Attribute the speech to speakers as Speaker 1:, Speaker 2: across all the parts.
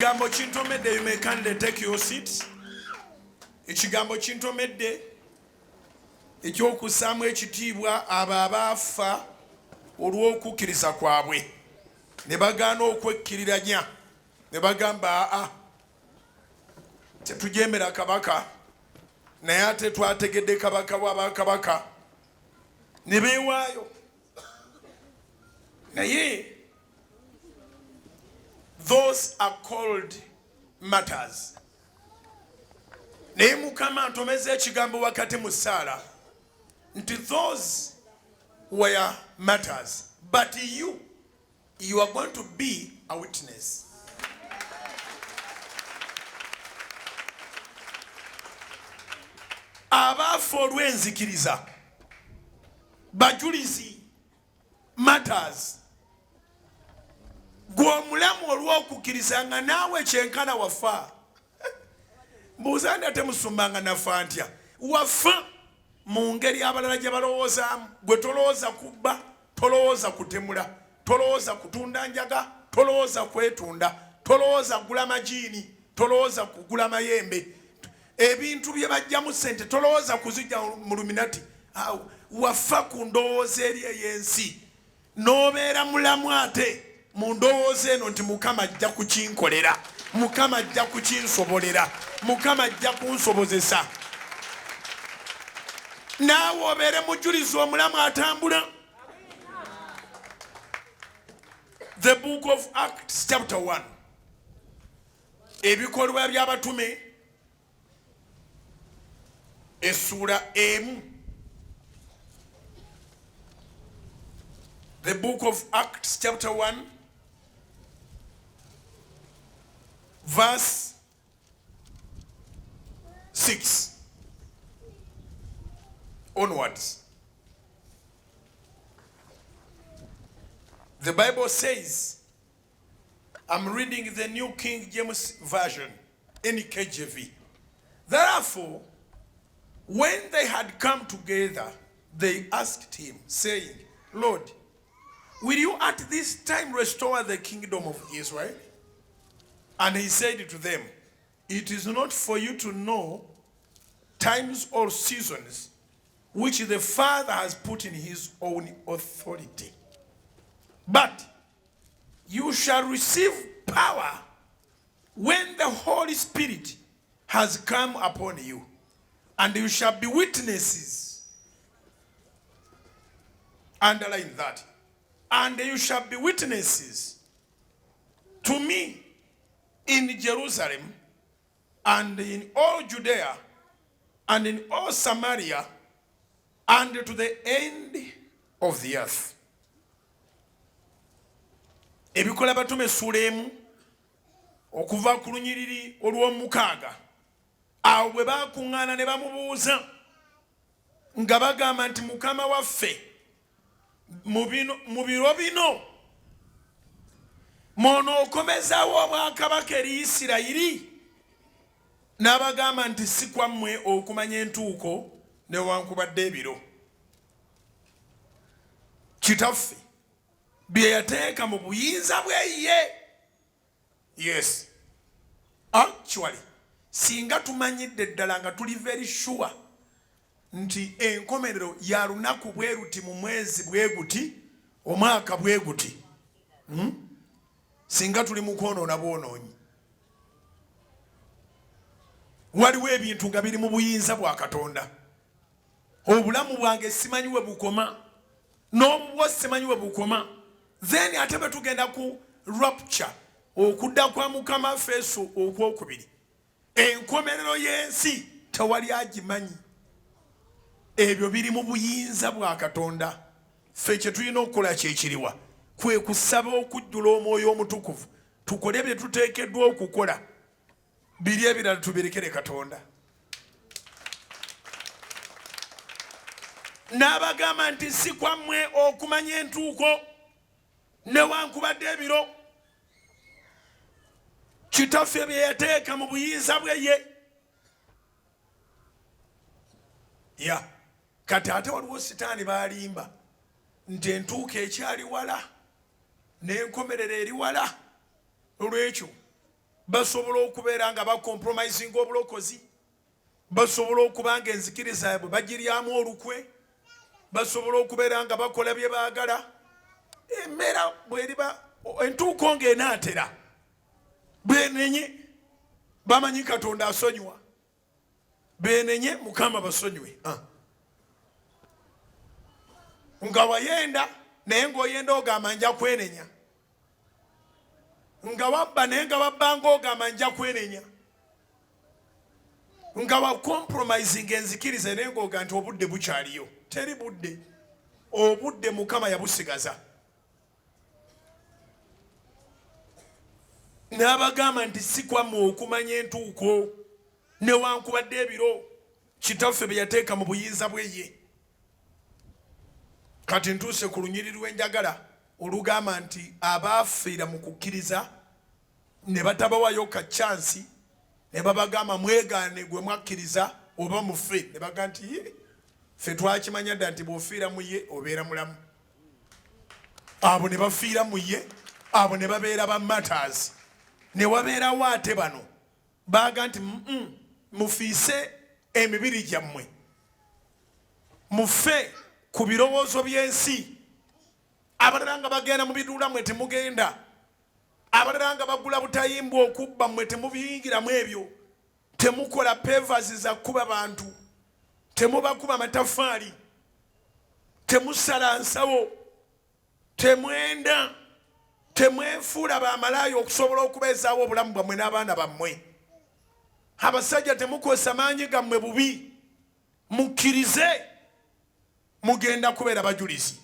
Speaker 1: Ekigambo kintomedde, you may kindly take your seat. Ekigambo kintomedde ekyokussaamu ekitiibwa abo abaafa olw'okukkiriza kwabwe ne bagaana okwekkiriranya ne bagamba tetujemera kabaka naye ate twategedde kabaka w'abakabaka ne beewaayo naye those are called matters. Naye Mukama antomeza ekigambo wakati mu ssaala nti those were matters, but you are going to be a witness. Abaafa olw'enzikiriza bajulizi matters. Gwe omulamu olw'okukkiriza nga naawe kyenkana wafa. Mbuuza nti temusumbanga nafa ntya. Wafa mu ngeri abalala gye balowoozaamu. Gwe tolowooza kubba, tolowooza kutemula, tolowooza kutunda njaga, tolowooza kwetunda, tolowooza kugula majiini, tolowooza kugula mayembe. Ebintu bye bajjamu ssente tolowooza kuzijja mu luminati. Wafa ku ndowooza eri ey'ensi. N'obeera mulamu ate mu ndowooza eno nti Mukama ajja kukinkolera, Mukama ajja kukinsobolera, Mukama ajja kunsobozesa. Naawe obeere mujjulizi omulamu atambula. The book of Acts chapter 1. Ebikolwa by'abatume essula emu. The book of Acts chapter 1 verse 6 onwards. The Bible says, I'm reading the New King James Version, NKJV. Therefore, when they had come together, they asked him, saying, Lord, will you at this time restore the kingdom of Israel? And he said to them, it is not for you to know times or seasons which the Father has put in his own authority. But you shall receive power when the Holy Spirit has come upon you, and you shall be witnesses. Underline that. And you shall be witnesses to me in Jerusalem and in all Judea and in all Samaria and to the end of the earth. Ebikola batume essula emu okuva ku lunyiriri olw'omukaaga. Awo bwe baakuŋŋaana ne bamubuuza nga bagamba nti Mukama waffe mu biro bino mw'onookomezaawo obwakabaka eri Isirayiri? N'abagamba nti si kwammwe okumanya entuuko newankubadde ebiro. Kitaffe bye yateeka mu buyinza bwe ye. Yes. Actually, singa tumanyidde ddala nga tuli very sure nti enkomerero ya lunaku bwe ruti mu mwezi bwe guti omwaka bwe guti. Singa tuli mu kwonoona bwonoonyi. Waliwo ebintu nga biri mu buyinza bwa Katonda. Obulamu bwange simanyi we bukoma, n'obubwo simanyi we bukoma. Then ate bwe tugenda ku rapture, okudda kwa Mukama Feeso okwokubiri, enkomerero y'ensi tewali agimanyi. Ebyo biri mu buyinza bwa Katonda. Ffe kye tulina okukola kyekiriwa kwe kusaba okujjula Omwoyo Omutukuvu tukole bye tuteekeddwa okukola, biri ebirala tubirekere Katonda. N'abagamba nti si kwammwe okumanya entuuko newankubadde ebiro. Kitaffe bye yateeka mu buyinza bwe ye. Kati ate waliwo sitaani baalimba nti entuuko ekyali wala n'enkomerero eri wala. Olwekyo basobola okubeera nga bakompromising obulokozi, basobola okuba nga enzikiriza yaabwe bagiryamu olukwe, basobola okubeera nga bakola bye baagala. Embeera bweriba entuuko ng'enaatera benenye bamanyi Katonda asonyiwa, benenye Mukama basonyiwe. Nga wayenda naye ng'oyenda ogamba nja kwenenya, nga wabba naye nga babbanga ogamba nja kwenenya, nga wa compromising enzikiriza naye ng'oga nti obudde bukyaliyo. Teri budde, obudde Mukama yabusigaza. N'abagamba nti si kwammwe okumanya entuuko newankubadde ebiro kitaffe bye yateeka mu buyinza bwe ye. Kati ntuuse ku lunyiriri lw'enjagala olugamba nti abaafiira mu kukkiriza ne batabawayo ka chansi, ne babagamba mwegaane gwe mwakkiriza oba mufe. Ne baga nti ye ffe twakimanya dda nti bw'ofiira mu ye obeera mulamu. Abo ne bafiira mu ye, abo ne babeera ba matters. Ne wabeerawo ate bano baga nti mufiise emibiri gyammwe, mufe ku birowoozo by'ensi. Abalala nga bagenda mu biduula mwe temugenda, abalala nga bagula butayimbwa okubba mwe temubiyingiramu ebyo, temukola pevers za kuba bantu, temubakuba amataffaali, temusala nsawo, temwenda, temwefuula bamalaaya okusobola okubeezaawo obulamu bwammwe n'abaana bammwe. Abasajja temukozesa maanyi gammwe bubi, mukkirize mugenda kubeera bajulizi.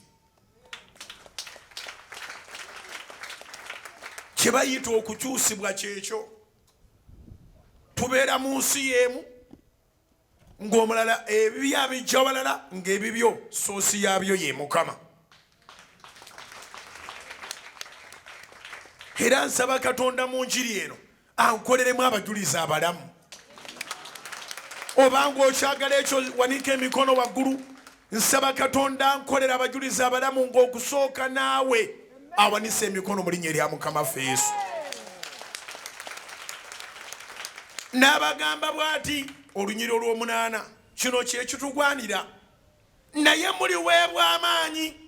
Speaker 1: Kye bayita okukyusibwa kyekyo. Tubeera mu nsi y'emu ng'omulala ebibi abijja walala ng'ebibyo soosi yaabyo ye Mukama. Era nsaba Katonda mu njiri eno ankoleremu abajulizi abalamu. Obanga okyagala ekyo wanika emikono waggulu. Nsaba Katonda ankolera abajulizi abalamu ng'okusooka naawe awanise emikono mu linnya erya Mukama ffe Yesu. N'abagamba bw'ati olunyiri olw'omunaana, kino kye kitugwanira, naye muliweebwa amaanyi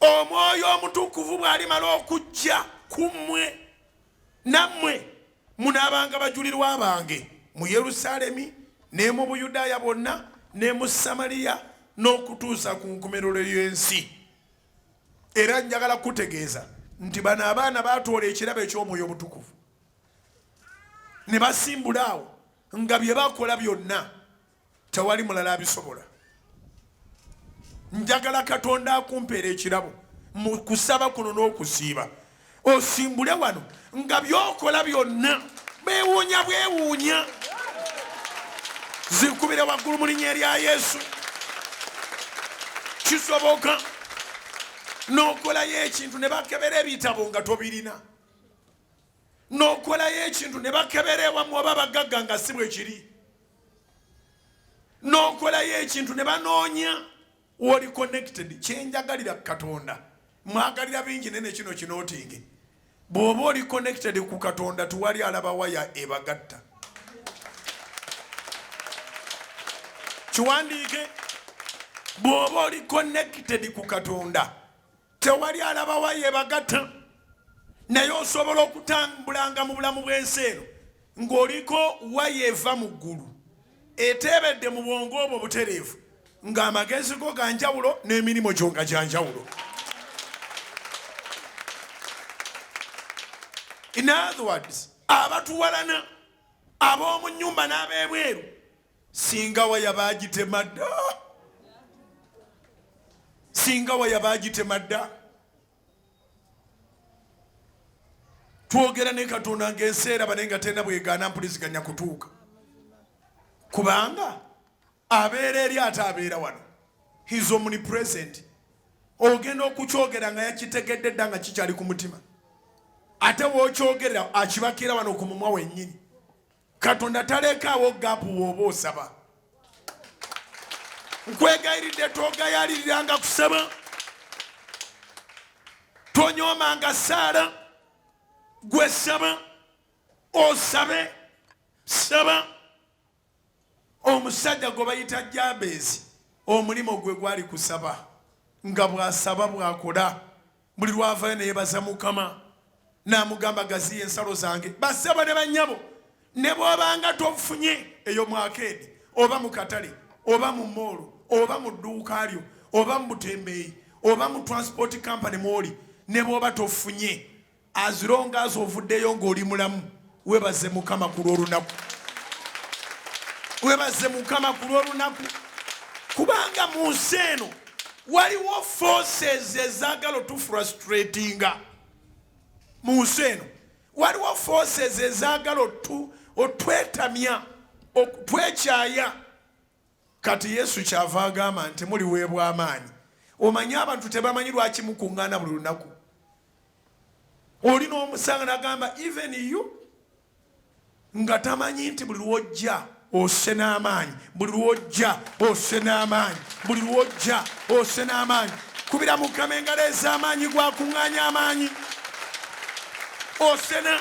Speaker 1: Omwoyo Omutukuvu bw'alimala okujja ku mmwe, nammwe munaabanga bajulirwa bange mu Yerusaalemi ne mu Buyudaaya bwonna ne mu Samaliya n'okutuusa ku nkomerero y'ensi. Era njagala kutegeeza nti bano abaana baatoola ekirabo eky'Omwoyo Omutukuvu ne basimbula awo nga bye bakola byonna tewali mulala abisobola. Njagala Katonda akumpeera ekirabo mu kusaba kuno n'okusiiba, osimbule wano nga byokola byonna beewuunya bwewuunya. Zikubire waggulu mu linnya erya Yesu. Kisoboka n'okolayo ekintu ne bakebera ebitabo nga tobirina, n'okolayo ekintu ne bakebera ewamu oba bagagga nga si bwe kiri, n'okolayo ekintu ne banoonya woli connected. Kyenjagalira Katonda, mwagalira bingi nene kino kinootinge, bw'oba oli connected ku Katonda tuwali alaba waya ebagatta. Kiwandiike, bw'oba oli connected ku Katonda tewali alaba waya ebagatta. Naye osobola okutambulanga mu bulamu bw'ensi eno ng'oliko waya eva mu ggulu eteebedde mu bwongo obwo butereevu, ng'amagezi go ga njawulo n'emirimu gyo nga gya njawulo. In other words, abatuwalana ab'omu nnyumba n'ab'ebweru singa waya baagitema dda, singa waya baagitema dda. Twogera ne Katonda ng'enseera bane nga tena bwegaana mpuliziganya kutuuka, kubanga abeera eri ate abeera wano. He is omnipresent. Ogenda okukyogera nga yakitegedde dda nga kikyali ku mutima, ate w'okyogerera akibakira wano ku mumwa wennyini. Katonda talekaawo gaapu bw'oba osaba. Nkwegayiridde toogayaliriranga kusaba, tonyoomanga ssaala, gwe saba. osabe saba omusajja gwe bayita Jabezi omulimo gwe gwali kusaba nga bw'asaba bw'akola buli lwavayo ne yebaza Mukama n'amugamba gaziya ensalo zange basaba ne bannyabo ne bw'obanga tofunye eyo mu akeedi oba mu katale oba mu moolo oba mu dduuka lyo oba mu butembeeyi oba mu transport company mwoli ne bw'oba tofunye as long as ovuddeyo ng'oli mulamu webaze Mukama ku lw'olunaku webaze Mukama ku lw'olunaku kubanga mu nsi eno waliwo forces ezaagala otufrustratinga mu nsi eno waliwo forces ezaagala otwetamya otwekyaya kati Yesu kyava agamba nti muliweebwa amaanyi omanyi abantu tebamanyi lwaki mukuŋŋaana buli lunaku olina omusanga n'agamba even you nga tamanyi nti buli lwojja ose n'amaanyi buli lwojja ose n'amaanyi buli lwojja ose n'amaanyi kubira Mukama engalo ez'amaanyi gwakuŋŋaanya amaanyi osena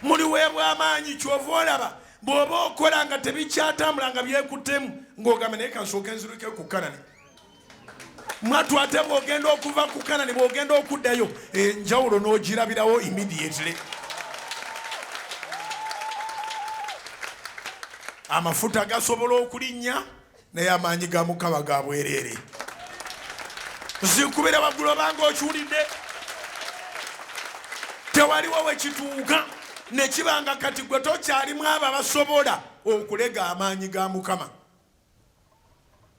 Speaker 1: muliweebwa amaanyi kyova olaba bw'oba okola nga tebikyatambula nga byekuttemu ng'ogamba naye kansooka enziruke ku Kanani mwatu ate bw'ogenda okuva ku Kanani bw'ogenda okuddayo enjawulo n'ogirabirawo immediately. Amafuta gasobola okulinnya naye amaanyi ga Mukama ga bwereere. Zikubira waggulu obanga okiwulidde tewaliwo we kituuka ne kibanga kati gwe tokyalimu abo abasobola okulega amaanyi ga Mukama.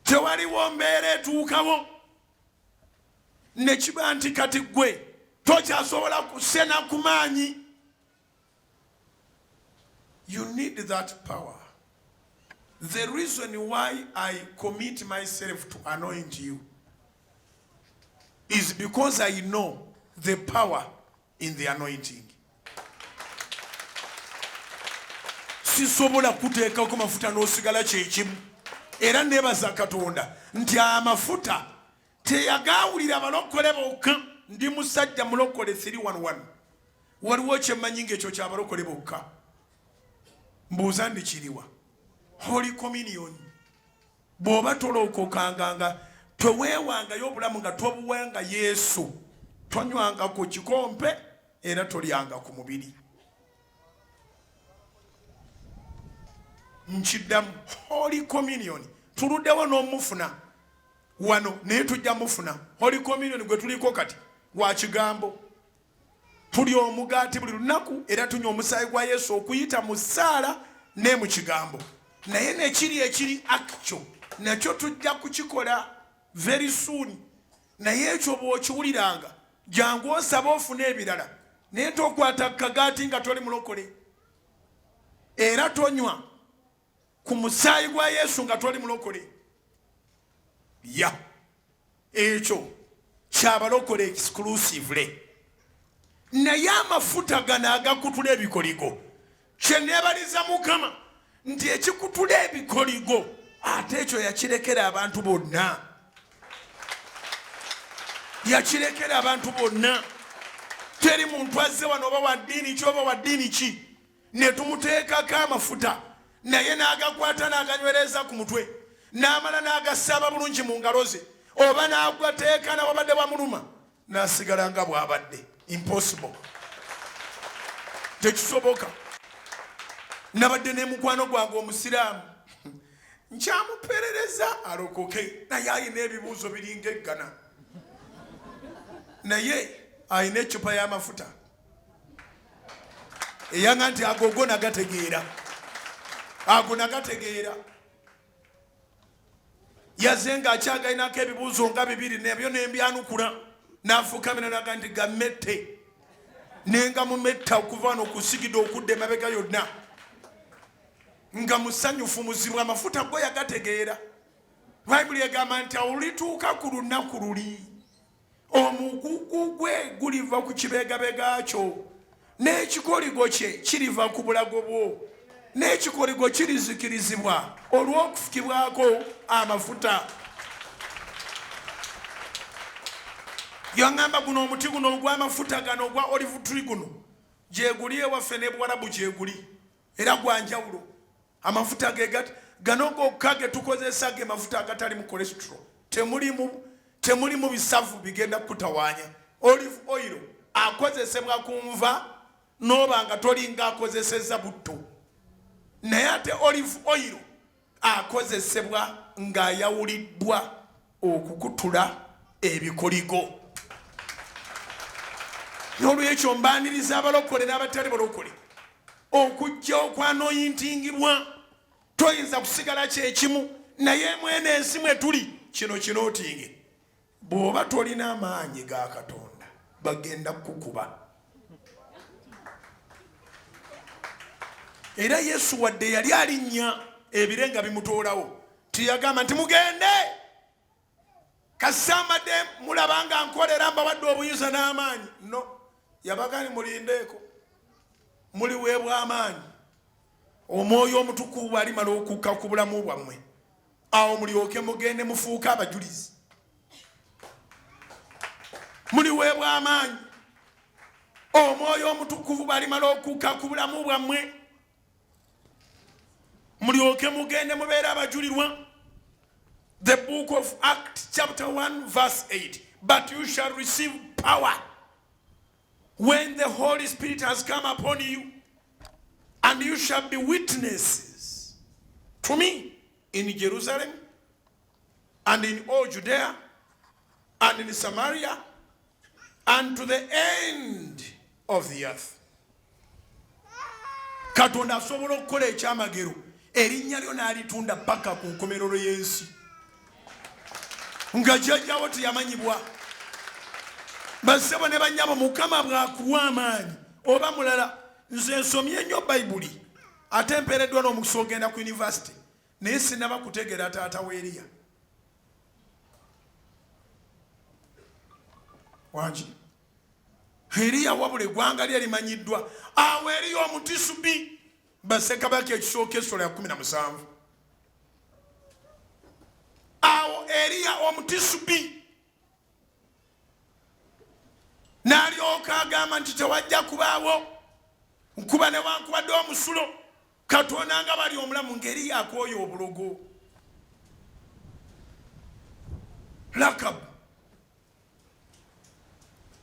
Speaker 1: Tewaliwo mbeera etuukawo ne kiba nti kati gwe tokyasobola kusena ku maanyi. You need that power. The reason why I commit myself to anoint you is because I know the power in the anointing. Sisobola kuteeka ku mafuta n'osigala kyekimu. Era nebaza Katonda nti amafuta teyagaawulira abalokole bokka. Ndi musajja mulokole 311. Waliwo kyemmanyi ng'ekyo ky'abalokole bokka. Mbuuza ndikiriwa. Holy Communion. Bw'oba tolokokanganga toweewangayo obulamu nga tobuwanga Yesu. Tonywanga ku kikompe era tolyanga ku mubiri. Nkiddamu Holy Communion. Tuluddewo n'omufuna wano naye tujja mufuna. Holy Communion gwe tuliko kati wa kigambo. Tuli omugaati buli lunaku era tunywa omusaayi gwa Yesu okuyita mu ssaala ne mu kigambo. Naye nekiri actual nakyo tujja kukikola very soon. Naye ekyo bw'okiwuliranga jangu osaba ofune ebirala naye tokwata kagaati nga toli mulokole era tonywa ku musaayi gwa Yesu nga toli mulokole. Ya ekyo kyabalokole exclusively. Naye amafuta gano agakutula ebikoligo kyeneebaliza Mukama nti ekikutula ebikoligo ate ekyo yakirekera abantu bonna. Yakirekera abantu bonna. Teri muntu azze wano oba wa ddiini ki oba wa ddiini ki ne tumuteekako amafuta naye n'agakwata n'aganywereza ku mutwe n'amala n'agasaaba bulungi mu ngalo ze oba n'agateeka n'ababadde bamuluma n'asigala nga bw'abadde. Impossible. Tekisoboka. Nabadde ne mukwano gwange omusiraamu nkyamuperereza alokoke naye ayina ebibuuzo biringa eggana naye ayina eccupa y'amafuta eyanga nti ago nagategeera ago nagategeera yaze nga akyagalinako ebibuuzo nga bibiri nabyo nembyanukula n'afuukamira naga nti gammette nenga mumetta okuva wano kusigida okudda emabega yonna nga musanyufu muzibu amafuta go yagategeera. Bayibuli egamba nti olituuka ku lunaku luli omugugu gwe guliva ku kibeegabega kyo n'ekikoligo kye kiriva ku bulago bwo n'ekikoligo kirizikirizibwa olw'okufukibwako amafuta. Yangamba guno omuti guno ogw'amafuta gano ogwa olive tree guno gyeguli ewaffe ne bwarabu gyeguli era gwanjawulo amafuta gano gokka ge tukozesa ge mafuta agatali mu cholesterol temulimu bisavu bigenda kutawaanya. Olive oil akozesebwa kunva noba nga tolinga akozeseza butto, naye ate olive oil akozesebwa nga yawuliddwa okukutula ebikoligo. Nolwekyo mbaniriza abalokole n'abatali balokole okujja okwanoyintingibwa. Toyinza kusigala kyekimu naye mwene ensi mwe tuli kino kinootinge. Bw'oba tolina amaanyi ga Katonda bagenda kukuba. Era Yesu wadde yali alinnya ebire nga bimutoolawo tiyagamba nti mugende kasamadde mulabanga nkolera mbawadde obuyinza n'amaanyi. No, yabagani mulindeeko muliweebwa amaanyi. Omwoyo omutukuvu alimala okukka ku bulamu bwammwe, awo mulyoke mugende mufuuke abajulizi. Muliweebwa amaanyi. Omwoyo omutukuvu balimala okukka ku bulamu bwammwe, mulyoke mugende mubeere abajulirwa. The book of Acts chapter 1 verse 8. But you shall receive power when the Holy Spirit has come upon you, and you shall be witnesses to me in Jerusalem and in all Judea and in Samaria and to the end of the earth. Katonda asobola okukola ekyamagero erinnya lyo n'alitunda paka ku nkomerero y'ensi nga jjajjawo teyamanyibwa. Bassebo ne bannyabo Mukama bw'akuwa amaanyi oba mulala. Nze nsomye nnyo Bayibuli ate mpeereddwa n'omukisa ogenda ku university naye sinaba kutegeera taata wa Eriya. Wangi Eriya wabula eggwanga lye limanyiddwa. Awo Eriya omutisubi Bassekabaka ekisooka Essola ya 17. Awo Eriya omutisubi n'alyoka agamba nti tewajja kubaawo nkuba newankubadde omusulo Katonda nga bali omulamu ng'Eriya akooye obulogo.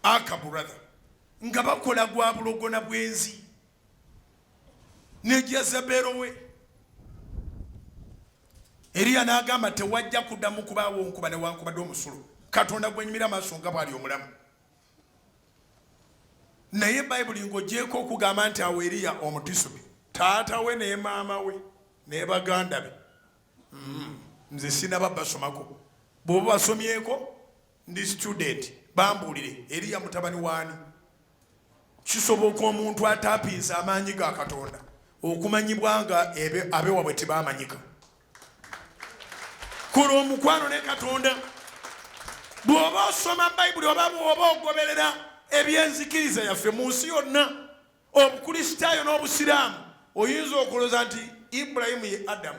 Speaker 1: Akabu brother nga bakola gwa bulogo na bwenzi ne Jezebero we. Eriya n'agamba tewajja kuddamu kubaawo nkuba newankubadde omusulo Katonda gwenyumira amaaso nga bwali omulamu. Naye Bayibuli ng'ogyeko okugamba nti awo Eriya omutisubi taata we ne maama we ne baganda be nze sinaba basomako. Bw'oba basomyeko ndi student bambuulire Eriya mutabani waani. Kisoboka omuntu ataapiisa amaanyi ga Katonda okumanyibwa nga abewabwe tebamanyika. Kola omukwano ne Katonda. Bw'oba osoma Bayibuli oba bw'oba ogoberera ebyenzikiriza yaffe mu nsi yonna, obukristaayo n'obusiraamu, oyinza okulooza nti Ibulayimu ye Adamu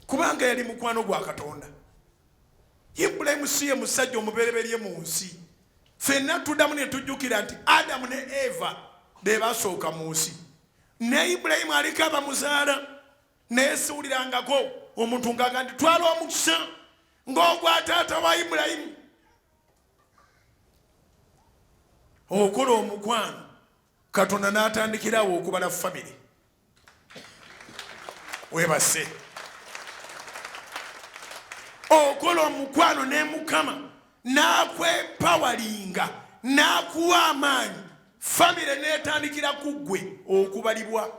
Speaker 1: kubanga yali mukwano gwa Katonda. Ibulayimu si ye musajja omubereberye mu nsi. Ffenna tuddamu ne tujjukira nti Adamu ne Eva be basooka mu nsi, ne Ibulayimu aliko abamuzaala naye siwulirangako omuntu ng'agamba nti twala omukisa ng'ogwa taata wa Ibulayimu. Okola omukwano Katonda n'atandikirawo okubala family. Webase. Okola omukwano ne Mukama n'akwempawalinga n'akuwa amaanyi, family n'etandikira ku ggwe okubalibwa.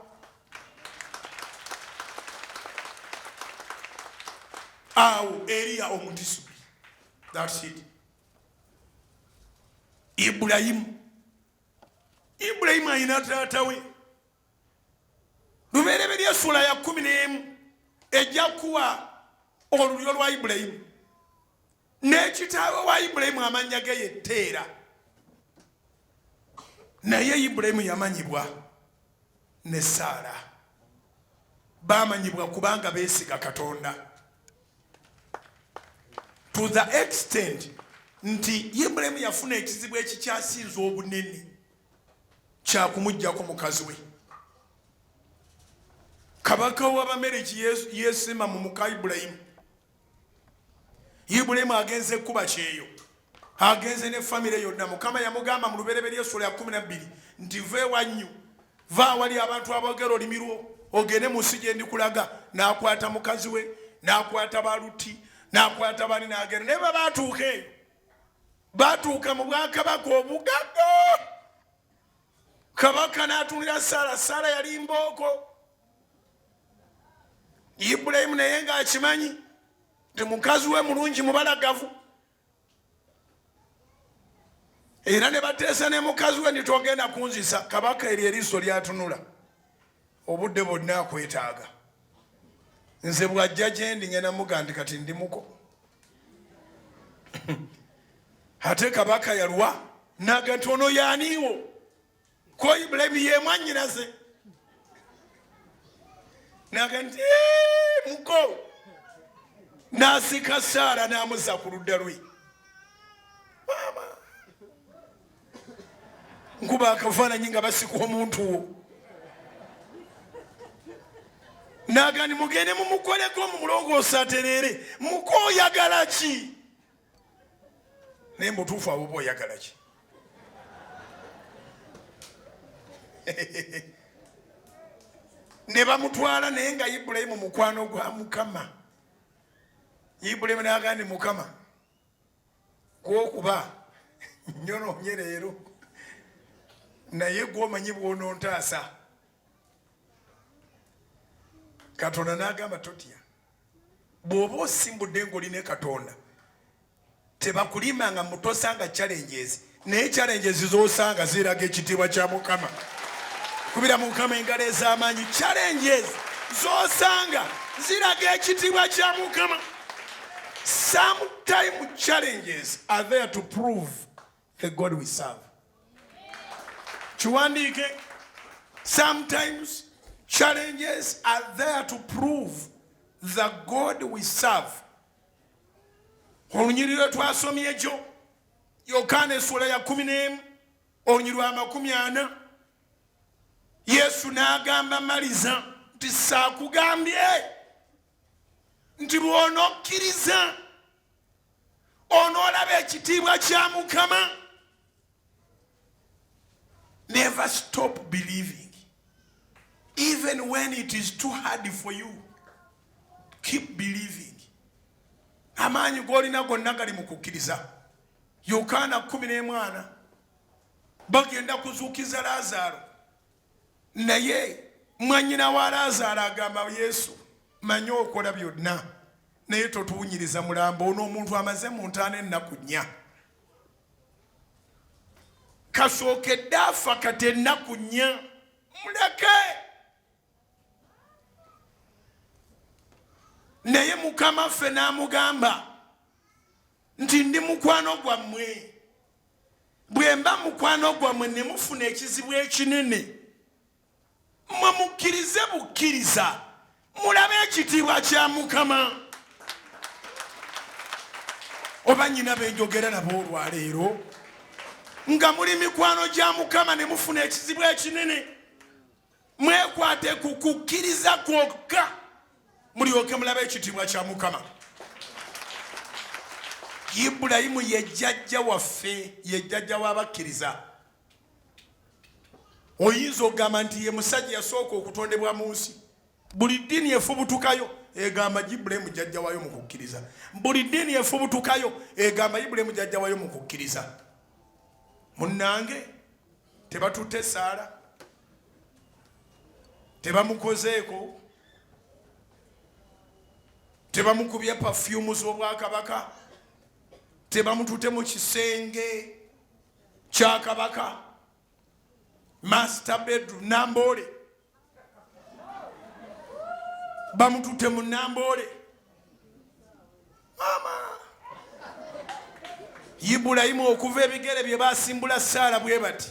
Speaker 1: Awo Eriya omutisubi. That's it. Ibulayimu ayina taata we. Lubereberye Essola ya 11 ejja kuwa olulyo lwa Ibulayimu. N'ekitaawe wa Ibulayimu amannya ge ye Teera. Naye Ibulayimu yamanyibwa ne Saara. Bamanyibwa kubanga beesiga Katonda. To the extent nti Ibulayimu yafuna ekizibu ekikyasinza obunene kyakumuggyako mukazi we. Kabaka w'Abameriki yeesima mu muka Ibulayimu. Ibulayimu agenze kuba kyeyo, agenze ne famire yonna. Mukama yamugamba mu Lubereberye Sura ya 12 nti va ewannyu, va wali abantu aboogera olulimi lwo, ogende mu nsi gye ndikulaga. N'akwata mukazi we, n'akwata Baluti, n'akwata bani, n'agenda. Ne bwe baatuuka eyo, baatuuka mu bwakabaka obugagga. Kabaka n'atunira Saara. Saara yali mbooko. Ibulayimu naye ng'akimanyi nti mukazi we mulungi mubalagavu. Era ne bateesa ne mukazi we nti togenda kunzisa. Kabaka eryo eriiso lyatunula. Obudde bwonna akwetaaga. Nze bw'ajja gye ndi ngenda muga nti kati ndi muko. Ate kabaka yalwa naga nti ono yaaniiwo. Ko Ibulayimu ye mwannyinaze. Naga nti muko. N'asika Saara n'amuzza ku ludda lwe. Mama. Nkuba akafaananyi nga basika omuntu wo. Naga ni mugende mumukoleko mumulongoosa atereere. Muko oyagala ki? Naye mbutuufu abo oyagala ki? Ne bamutwala naye nga Ibulayimu mukwano gwa Mukama. Ibulayimu n'agamba Mukama, gw'okuba nyonoonye leero, naye gw'omanyi bw'onontaasa. Katonda n'agamba totya. Bw'oba osimbudde ng'olina Katonda, tebakulimanga mutosanga challenges, naye challenges z'osanga ziraga ekitiibwa kya Mukama. Kubira Mukama engalo ez'amaanyi. Challenges z'osanga ziraga ekitiibwa kya Mukama. Sometimes challenges are there to prove the God we serve. Chiwandike. Sometimes challenges are there to prove the God we serve. Olunyiriro twasomye ekyo Yokaana essula ya 11 olunyiriro lwa 40. Yesu n'agamba maliza nti saakugambye nti bw'onokkiriza onoolaba ekitiibwa kya Mukama. Never stop believing. Even when it is too hard for you, keep believing. Amaanyi g'olina gonna gali mu kukkiriza. Yokaana 11 bagenda kuzuukiza Laazaalo. Naye mwannyina wa Laazaalo agamba Yesu, manyi okola byonna, naye totuwunyiriza mulambo ono omuntu amaze mu ntaana ennaku 4. Kasookedde afa kati ennaku 4. Muleke. Naye Mukama ffe n'amugamba nti ndi mukwano gwammwe. Bwe mba mukwano gwammwe ne mufuna ekizibu ekinene, mmwe mukkirize bukkiriza, mulabe ekitiibwa kya Mukama. Oba nnyina benjogera nabo olwaleero nga muli mikwano gya Mukama ne mufuna ekizibu ekinene, mwekwate ku kukkiriza kwokka mulyoke mulabe ekitiibwa kya Mukama. Ibulayimu ye jjajja waffe, ye jjajja w'abakkiriza. Oyinza okugamba nti ye musajja yasooka okutondebwa mu nsi. Buli ddiini efubutukayo egamba Ibulayimu jjajja waayo mu kukkiriza. Buli ddiini efubutukayo egamba Ibulayimu jjajja waayo mu kukkiriza. Munnange tebatutte Saara, tebamukozeeko, tebamukubye perfume z'obwakabaka, tebamututte mu kisenge kya kabaka, master bedroom, Namboole. Bamututte mu Namboole. Mama. Ibulayimu okuva ebigere bye basimbula Saara bwe bati.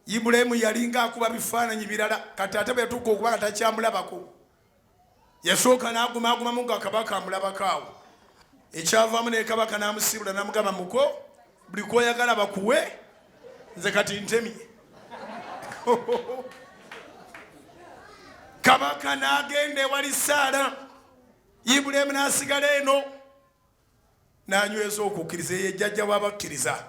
Speaker 1: Ibulayimu yalinga akuba bifaananyi birala, kati ate bwe tuuka okuba nga takyamulabako. Yasooka n'agumagumamu nga kabaka amulabako awo. Ekyavaamu ne kabaka n'amusibula n'amugamba muko, buli kw'oyagala bakuwe, nze kati ntemye. kabaka n'agenda ewali Saala, Ibulayimu n'asigala eno n'anyweza okukkiriza. Ye jjajja w'abakkiriza,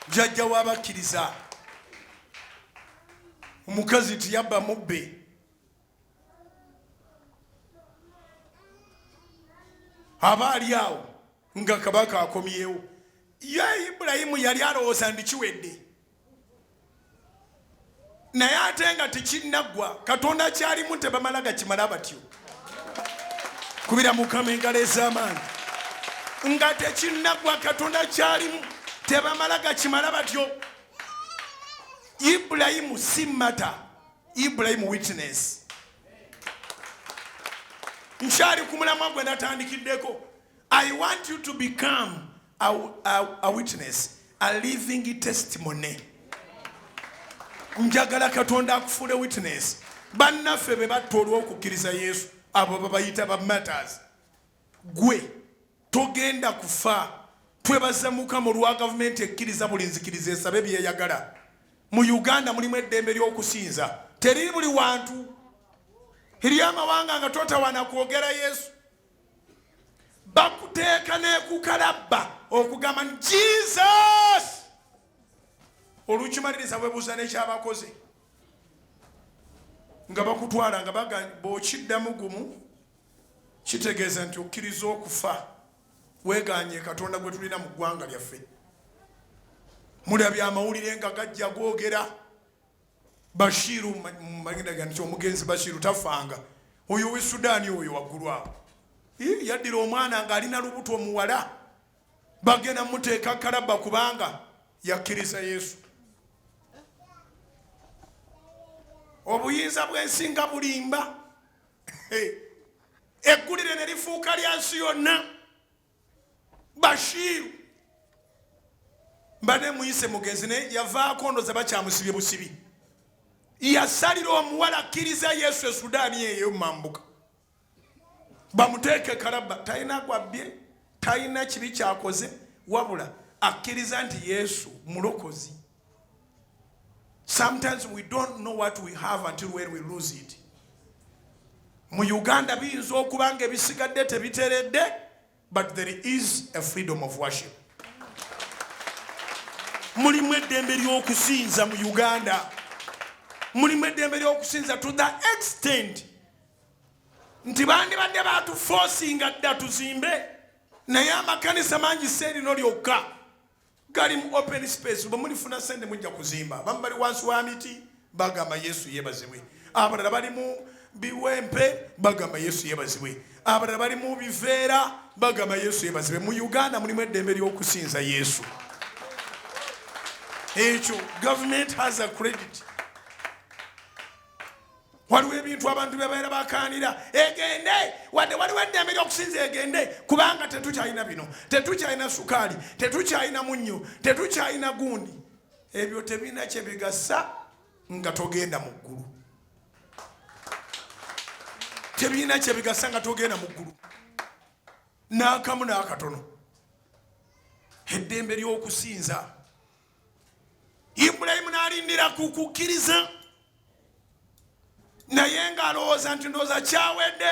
Speaker 1: jjajja w'abakkiriza. Omukazi tiyabba mubbe. Aba ali awo nga kabaka akomyewo. Ye Ibulayimu yali alowooza ndi kiwedde, naye ate nga tekinnaggwa. Katonda kyalimu tebamala gakimala batyo. Kubira Mukama engalo ez'amaanyi. Nga tekinnaggwa Katonda kyalimu tebamala gakimala batyo. Ibulayimu si matter, Ibulayimu witness. Nkyali ku mulamwa gwe natandikiddeko. I want you to become a witness, a living testimony. Njagala Katonda akufuule witness. Bannaffe be batta olw'okukkiriza Yesu, abo babayita ba matters. Gwe togenda kufa. Twebaza Mukama olwa gavumenti ekkiriza buli nzikiriza esabe byeyagala. Mu Uganda mulimu eddembe ly'okusinza. Teri buli wantu. Eri amawanga nga totawana kwogera Yesu. Bakuteeka n'ekukalabba okugamba nti Jesus. Olukimaliriza webuuza n'ekyabakoze. Nga bakutwala nga bagamba bw'okiddamu gumu kitegeeza nti okkiriza okufa. Weeganye Katonda gwe tulina mu ggwanga lyaffe. Mulabye amawulire nga gajja googera. Bashiru magenda nti omugenzi Bashiru tafanga. Oyo w'e Sudaani oyo waggulu awo. Yaddira omwana ng'alina lubuto omuwala. Bagenda muteeka kalabba kubanga yakkiriza Yesu. Obuyinza bw'ensinga bulimba. Eggulire ne lifuuka lya nsi yonna. Bashiru mbane muyise mugenzi ne yavaako ndoza bakyamusibye busibi. Yasalira omuwala akkiriza Yesu e Sudaani eyo mambuka. Bamuteeke kalabba. Talina gwabbye, talina kibi kyakoze, wabula akkiriza nti Yesu mulokozi. Sometimes we don't know what we have until when we lose it. Mu Uganda biyinza okuba nga ebisigadde tebiteredde, but there is a freedom of worship. Mulimu eddembe ly'okusinza mu Uganda. Mulimu eddembe ly'okusinza to the extent nti bandibadde baatuforcinga dda tuzimbe, naye amakanisa mangi seerino lyokka gali mu open space. Bwe mulifuna sente mujja kuzimba. Bamu bali wansi wa miti bagamba Yesu yeebazibwe. Abalala bali mu biwempe bagamba Yesu yeebazibwe. Abalala bali mu biveera bagamba Yesu yeebazibwe. Mu Uganda mulimu eddembe ly'okusinza Yesu. Ekyo government has a credit. Waliwo ebintu abantu bebaera bakaanira. Egende wadde waliwo eddembe ly'okusinza egende kubanga tetukyalina bino, tetukyalina sukaali, tetukyalina munnyo, tetukyalina gundi. Ebyo tebina kye bigasa nga togenda mu ggulu. Tebina kye bigasa nga togenda mu ggulu. N'akamu n'akatono. Eddembe ly'okusinza. Ibulayimu n'alindira ku kukkiriza. Naye ng'alowooza nti ndowooza kyawedde.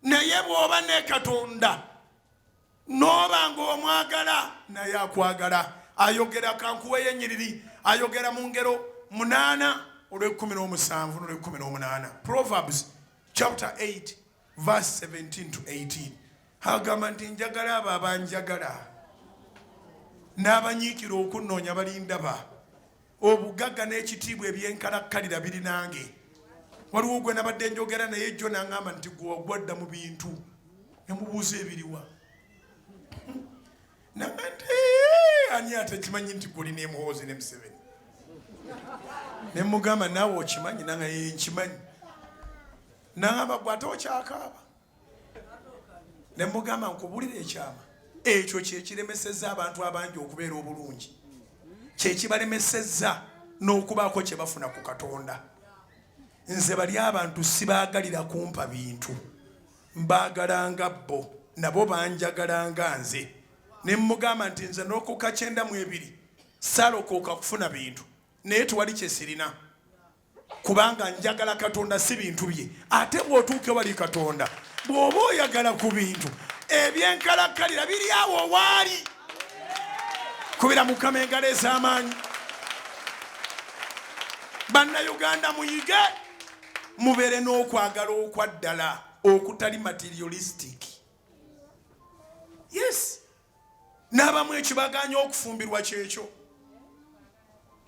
Speaker 1: Naye bw'oba ne Katonda n'oba ng'omwagala naye akwagala. Ayogera kankuweyo ennyiriri. Ayogera mu ngero 8 olw'17 n'olw'18. Proverbs chapter 8 verse 17 to 18. Agamba nti njagala abo abanjagala n'abanyiikira okunnoonya balindaba. Obugagga n'ekitiibwa ebyenkalakkalira biri nange. Waliwo gwe nabadde njogera naye jjo n'aŋŋamba nti gwe wagwadda mu bintu. Ne mubuuza ebiriwa. Namba nti ani ate kimanyi nti gwe olina emuhoozi ne Museveni. Ne mugamba naawe okimanyi? Nanga nkimanyi. N'aŋŋamba gwe ate okyakaaba. Ne mugamba nkubulira ekyama. Ekyo kye kiremesezza abantu abangi okubeera obulungi. Kye kibalemesezza n'okubaako kye bafuna ku Katonda. Nze bali abantu sibaagalira kumpa bintu. Mbaagalanga bo, nabo banjagalanga nze. Ne mugamba nti nze n'okuka 92 salokoka kufuna bintu naye tewali kyesirina kubanga njagala Katonda si bintu bye ate bw'otuuke wali Katonda bw'oba oyagala ku bintu ebyenkalakkalira biri awo waali kubira Mukama engalo ez'amaanyi. Bannayuganda muyige mubeere n'okwagala okwaddala okutali materialistic. Yes, n'abamu ekibaganya okufumbirwa kyekyo.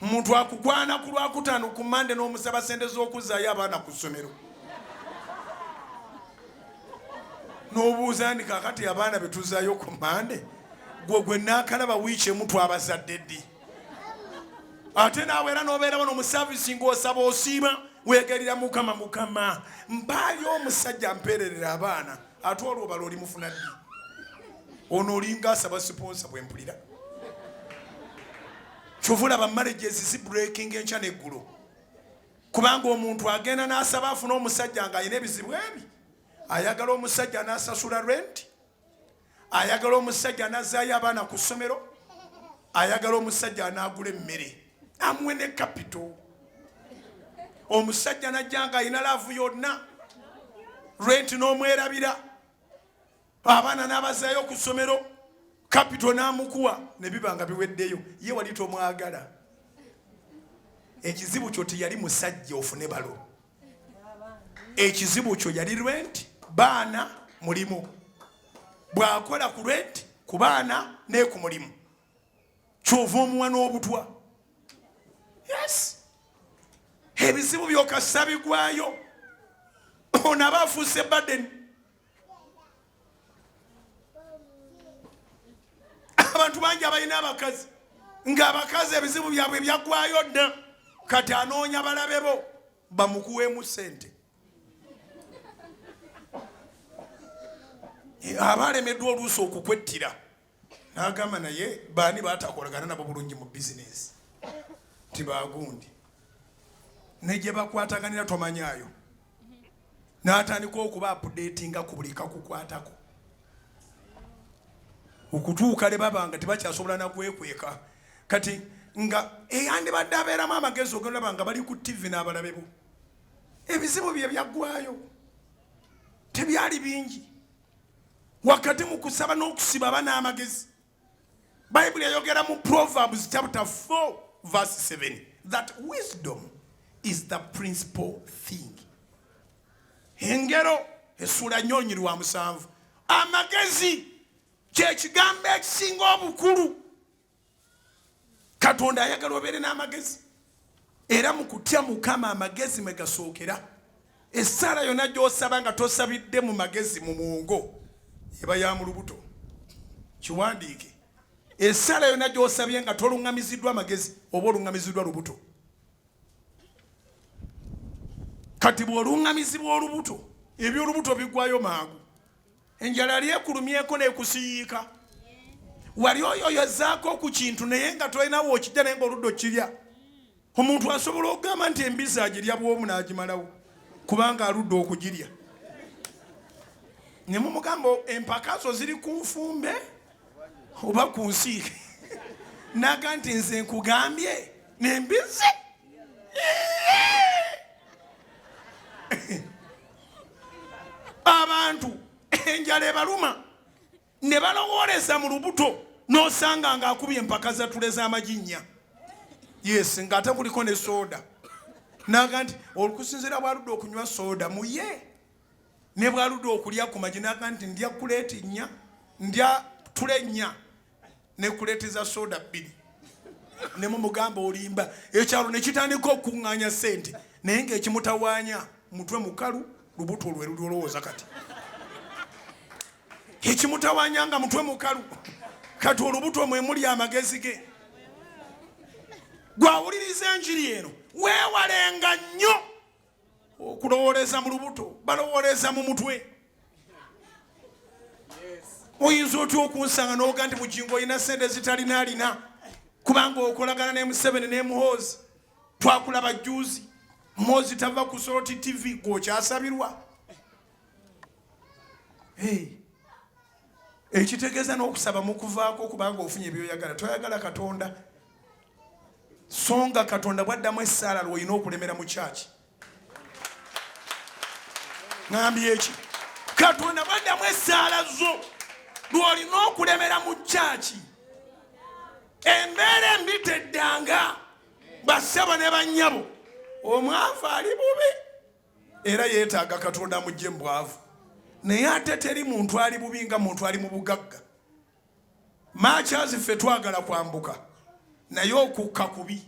Speaker 1: Omuntu akugwana ku Lwakutaano ku Mande n'omusaba sente z'okuzaayo abaana ku ssomero. N'obuuza ndi kaakati abaana be tuzaayo ku Mande gwe naakalaba wiiki emu twabazadde ddi. Ate naawe era n'obeera bano mu saavisi ng'osaba osiima weegerera Mukama, Mukama mpaayo omusajja mpeererera abaana ate olwobala oli mufuna ddi. Ono olinga asaba siponsa bwe mpulira. Kyovula ba marriages si breaking enkya n'eggulo. Kubanga omuntu agenda n'asaba afuna omusajja ng'alina ebizibu ebi. Ayagala omusajja n'asasula rent. Ayagala omusajja n'azzaayo abaana ku ssomero. Ayagala omusajja n'agula emmere. Amwe ne capital. Omusajja n'ajja ng'alina laavu yonna. Rent n'omwerabira. Abaana n'abazaayo ku ssomero. Capital n'amukuwa ne biba nga biweddeyo. Ye wali tomwagala. Ekizibu kyo teyali musajja ofune balo. Ekizibu kyo yali rent, baana, mulimu. Bw'akola ku rent, ku baana ne ku mulimu. Kyova omuwa n'obutwa. Yes. Ebizibu byokassa bigwayo. Ono aba afuuse burden. Abantu bangi abalina abakazi ng'abakazi ebizibu byabwe byaggwayo dda kati anoonya balabe bo bamukuweemu ssente. Abalemeddwa oluusi okukwettira n'agamba naye baani baatakolagana nabo bulungi mu bizinesi tibagundi ne gye bakwataganira tomanyaayo n'atandika okuba apudeetinga ku buli kakukwatako okutuuka le babanga tebakyasobola nakwekweka kati nga eyandibadde abeeramu amagezi ogalaba nga bali ku TV n'abalabe bo. Ebizibu bye byaggwayo tebyali bingi wakati mu kusaba n'okusiba aba n'amagezi. Bayibuli eyogera mu Proverbs chapter 4 verse 7 that wisdom is the principal thing. Engero essula nnyonyi lwa 7. Amagezi kyekigambo ekisinga obukulu. Katonda ayagala obeere n'amagezi era mu kutya Mukama amagezi mwe gasookera. Essaala yonna gy'osaba nga tosabidde mu magezi mu muwongo eba ya mu lubuto. Kiwandiike. Essaala yonna gy'osabye nga toluŋŋamiziddwa magezi oba oluŋŋamiziddwa lubuto. Kati bw'oluŋŋamizibwa olubuto eby'olubuto biggwayo mangu. Enjala yali ekulumyeko n'ekusiyiika. Wali oyoyozaako ku kintu naye nga tolinawo okijja naye ng'oludda okirya. Omuntu asobola okugamba nti embizzi agirya bw'omu n'agimalawo kubanga aludde okugirya. Ne mumugamba empaka zo ziri ku nfumbe oba ku nsiike. Naga nti nze nkugambye n'embizzi. Abantu enjala ebaluma ne balowooleza mu lubuto n'osanga ng'akubye empaka za tule z'amaginnya. Yes, ng'ate kuliko ne soda. Naga nti olukusinziira bw'aludde okunywa soda muye ne bw'aludde okulya ku magi naga nti ndya kuleeti nnya ndya tule nnya ne kuleeti za soda 2. Ne mumugamba olimba ekyalo ne kitandika okuŋŋaanya ssente naye ng'ekimutawaanya mutwe mukalu lubuto lwe lulowooza kati. Ekimutawaanya nga mutwe mukalu kati olubuto mwe muli amagezi ge. Gwawuliriza enjiri eno weewalenga nnyo okulowooleza mu lubuto balowooleza mu mutwe. Oyinza otya okunsanga n'oga nti Bujjingo olina ssente zitalina alina kubanga okolagana ne Museveni ne Muhoozi twakulaba jjuuzi Muhoozi tava ku Soroti TV gw'okyasabirwa. Ekitegeeza n'okusaba mukuvaako kubanga ofunye ebyoyagala toyagala Katonda. songa Katonda bwaddamu essaala lw'olina okulemera mu kyaki. Ngambye eki Katonda bwaddamu essaala zo lw'olina okulemera mu kyaki. Embeera embi teddanga bassebo ne bannyabo. Omwavu ali bubi era yeetaaga Katonda mujje mu bwavu. Naye ate teri muntu ali bubi nga muntu ali mu bugagga. Makyazi ffe twagala kwambuka naye okukka kubi.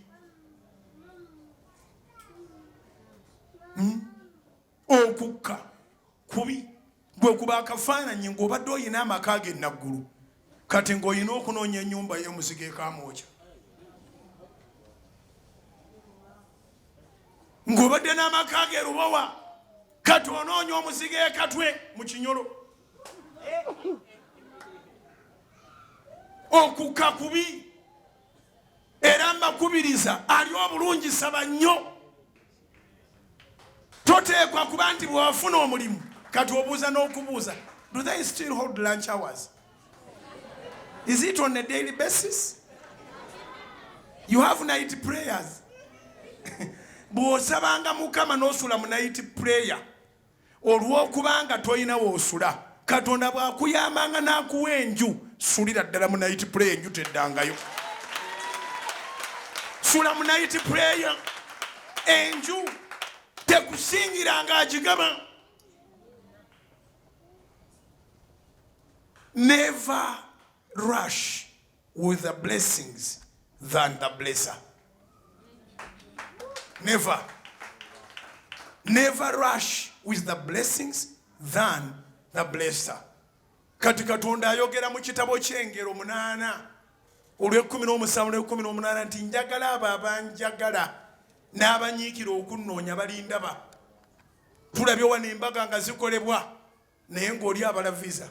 Speaker 1: Okukka kubi. Gwe kuba akafaananyi ng'obadde oyina amaka ge naggulu kati ng'olina okunoonya ennyumba y'omuzigo ekamwokya. Ng'obadde n'amaka ge lubowa kati onoonya omuzigo ekatwe mu Kinyolo. Okukka kubi. Era mbakubiriza ali obulungi saba nnyo. Toteekwa kuba nti bw'wafuna omulimu kati obuuza n'okubuuza, do they still hold lunch hours? Is it on a daily basis? You have night prayers. Bw'osabanga Mukama n'osula mu night prayer olw'okubanga toyina w'osula, Katonda bw'akuyambanga n'akuwa enju, sulira ddala mu night prayer, enju teddangayo. Sula mu night prayer, enju tekusingiranga agigaba. Never rush with the blessings than the blesser. Never. Never rush with the blessings than the blesser. Kati Katonda ayogera mu kitabo ky'Engero 8 olw'E17 olw'E18 nti njagala abo abanjagala n'abanyiikira okunnoonya balindaba. Tulabye wano embaga nga zikolebwa naye ng'oli abalaviza.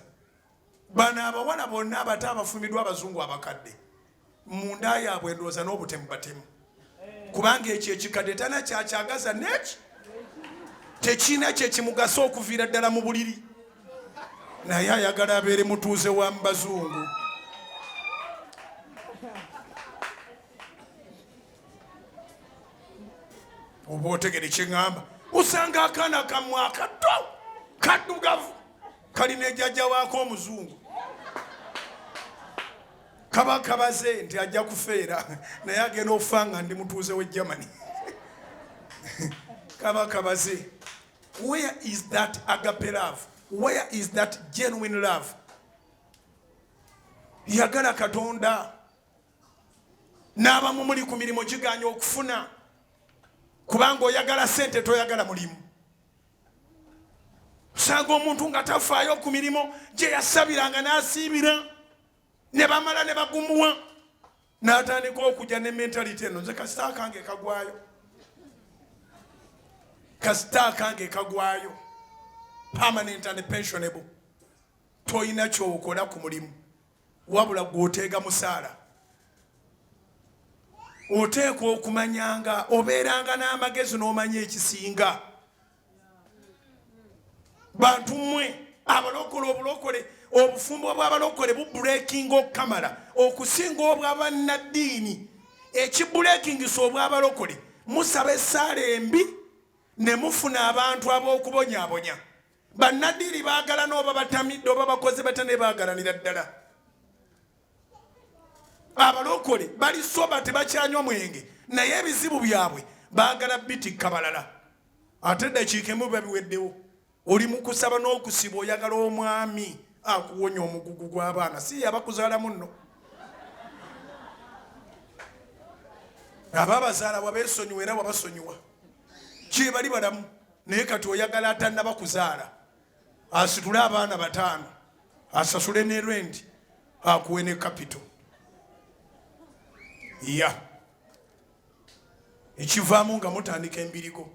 Speaker 1: Bano abawala bonna abato abafumiddwa abazungu abakadde munda yaabwe endowooza n'obutemu batemu. Kubanga ekyo ekikadde tana kyakyagaza neki tekina kye kimugasa okuviira ddala mu buliri. Naye ayagala abeere mutuuze wa mu bazungu. Oba otegere kye ŋŋamba. Usanga akaana kammwe akato kaddugavu kalina ejjajja waako omuzungu. Kaba kabaze nti ajja kufeera naye agenda okufa nga ndi mutuuze w'e Germany. Kaba kabaze. Where is that agape love? Where is that genuine love? Yagala Katonda. N'abamu muli ku mirimu giganya okufuna kubanga oyagala sente toyagala mulimu. Usanga omuntu nga tafaayo ku mirimu gye yasabiranga n'asiibira ne bamala ne bagumuwa n'atandika okujja ne mentality eno, nze kasita kange kagwayo, kasita kange kagwayo, permanent and pensionable. Toyina kyokola ku mulimu wabula gw'oteega musaala. Oteekwa okumanyanga obeeranga n'amagezi n'omanya ekisinga. Bantu mmwe abalokole obulokole obufumbo bw'abalokole bubulekinga okukamala okusinga obw'abannaddiini. Ekibuleekingisa obw'abalokole musaba essaala embi ne mufuna abantu ab'okubonyaabonya. Bannaddiini baagala n'oba batamidde oba bakoze batane baagalanira ddala. Abalokole bali soba tebakyanywa mwenge naye ebizibu byabwe baagala bitikka balala. Ate ddakiika emu babiweddewo. Oli mu kusaba n'okusiba oyagala omwami akuwonya omugugu gw'abaana. Si yabakuzaala munno. Ababazaala wabeesonyiwa era wabasonyiwa. Kye bali balamu naye kati oyagala atannaba kuzaala asitule abaana 5 asasule ne rent akuwe ne capital. Ekivaamu nga mutandika embirigo.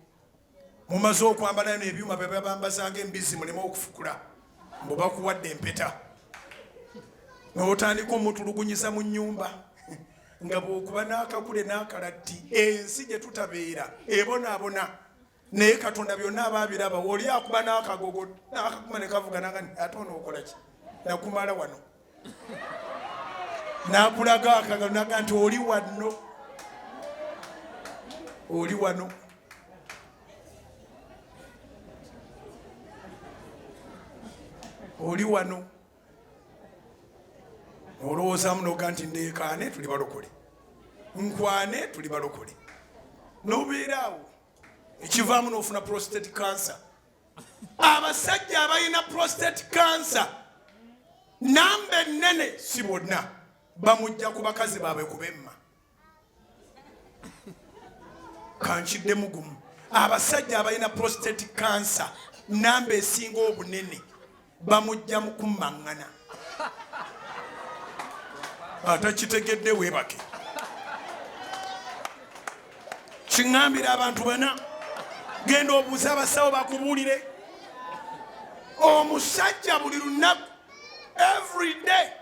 Speaker 1: Mumaze okwambala n'ebyuma bye babambazanga embizzi muleme okufukula mbu bakuwadde empeta. N'otandika omutulugunyiza mu nnyumba nga bw'okuba n'akakule n'akalatti ensi gye tutabeera ebonaabona. Naye Katonda byonna abaabiraba oli akuba n'akagogo n'akakuma ne kavuga ate onookola ki? Nakumala wano. N'akulaga akagalo naga nti oli wanno. oli wano oli wano olowooza munoga nti ndeekaane tuli balokole nkwane tuli balokole nobeera awo ekivaamu n'ofuna prostate cancer. Abasajja abalina prostate cancer namba ennene si bonna bamujja ku bakazi baabwe kubemma. Kankiddemu gumu. Abasajja abalina prostate cancer namba esinga obunene bamujja mu kummaŋŋana. Atakitegedde weebake. Kiŋŋambira abantu bana genda obuuze abasawo bakubuulire. Omusajja buli lunaku every day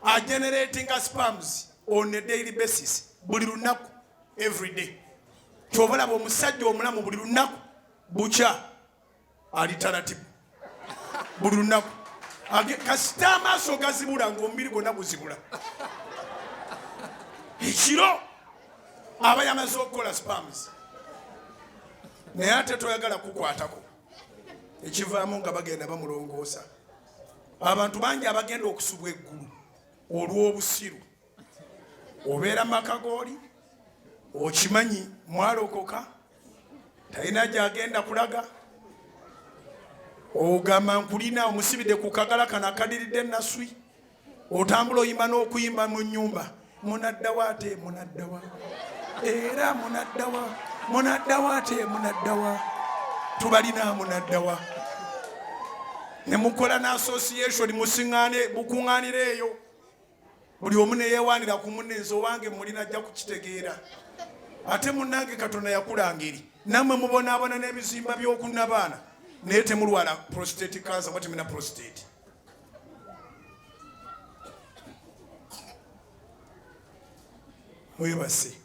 Speaker 1: are generating sperms on a daily basis. Buli lunaku every day. Kyobalaba omusajja omulamu buli lunaku bukya alternative. Buli lunaku kasita amaaso gazibula ng'omubiri gwonna guzibula. Ekiro aba yamaze okukola sperms naye ate toyagala kukwatako. Ekivaamu nga bagenda bamulongoosa. Abantu bangi abagenda okusubwa eggulu olw'obusiru. Obeera maka gooli okimanyi mwalokoka talina gyagenda kulaga. Ogamba nkulina omusibidde ku kagala kana akadiridde naswi. Otambula oyimba n'okuyimba mu nnyumba. Munaddawa ate munaddawa. Era munaddawa. Munaddawa ate munaddawa. Tubalina munaddawa. Ne mukola na association musiŋŋaane bukuŋŋaanire eyo. Buli omu ne yeewaanira ku munne nze owange mulina ajja kukitegeera. Ate munnange Katonda yakulangiri. Nammwe mubonaabona n'ebizimba by'okunnabaana. Naye temulwala prostate cancer wati mina prostate. Mwebase.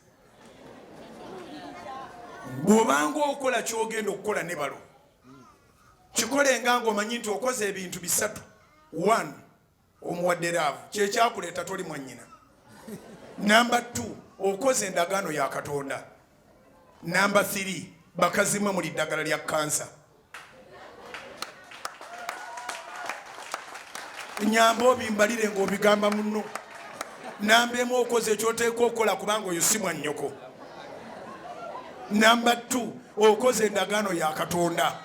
Speaker 1: Bw'obanga okola ky'ogenda okukola ne balo. Kikole nga ng'omanyi nti okoze ebintu bisatu. 1. Omuwadde laavu kyekyakuleeta toli mwannyina. Number 2. Okoze endagaano ya Katonda. Number 3. Bakazimwe muli ddagala lya kansa. Nyamba obimbalire ng'obigamba munno. Namba emu okoze ekyoteeka okukola kubanga oyo si mwannyoko. Number 2. Okoze endagaano ya Katonda.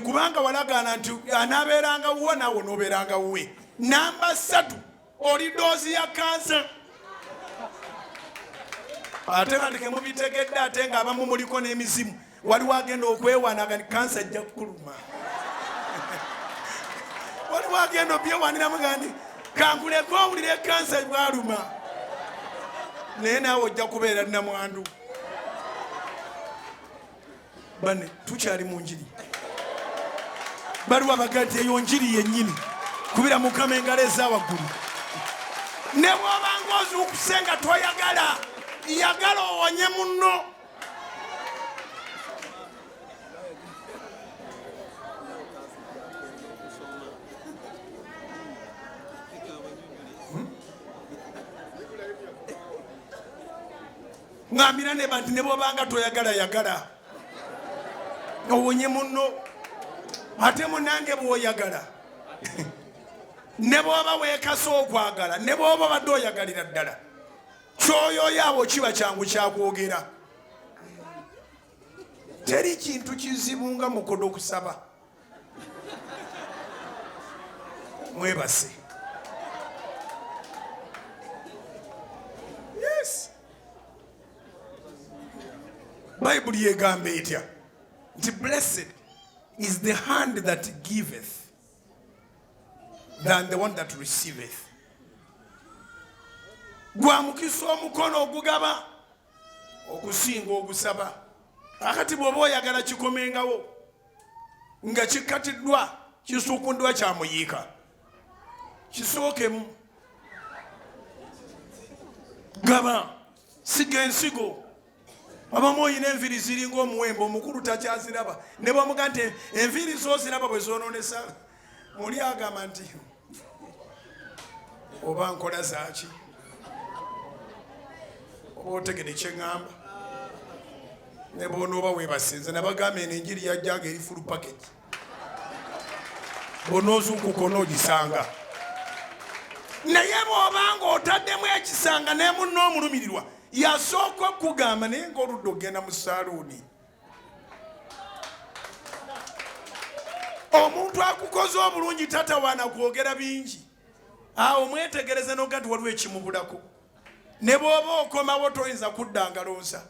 Speaker 1: Kubanga walagaana nti anaabeeranga wuwe naawe n'obeeranga wuwe. Number 3. Oli doozi ya kansa. Ate bandike mubitegedde ate ng'abamu muliko n'emizimu. Waliwo agenda okwewaanaga ni kansa ajja kukuluma. Waliwo agenda obyewaaniramu gandi kankuleko owulire kansa bwaluma. Naye naawe ojja kubeera nnamwandu. Bane tukyali mu njiri. Baliwo abaga nti eyo njiri yennyini kubira Mukama engalo ez'awaggulu. Ne bw'obanga ozuukuse nga toyagala yagala owonye munno. Ngambira ne bantu ne bw'obanga toyagala yagala owonye munno. Ate munange bw'oyagala ne bw'oba weekasa okwagala ne bw'oba badde oyagalira ddala kyoyoyo abo kiba kyangu kyakwogera. Teri kintu kizibu nga mukodo okusaba. Mwebase. Yes. Bayibuli yegamba etya nti blessed is the hand that giveth than the one that receiveth. Gwa mukisa omukono ogugaba okusinga ogusaba. Akati bw'oba oyagala kikomengawo nga kikatiddwa kisuukundwa kya muyiika. Kisookemu. Gaba siga ensigo. Abamu oyina enviiri ziringa omuwembe omukulu takyaziraba. Ne bw'omuga nti enviiri z'oziraba bwe zoonoonesa oli agamba nti oba nkola zaaki. Oba otegedde kye ŋŋamba. ne bonoba webasinze nabagamba enjiri yajjaga eri full package bonozuukuko n'ogisanga naye bw'obanga otaddemu ekisanga ne munno omulumirirwa yasooka okugamba naye ng'oludda ogenda mu saaluuni omuntu akukoze obulungi tatawaana kwogera bingi awo mwetegereze n'ogati waliwo ekimubulako ne bw'oba okomawo toyinza kudda ngalonsa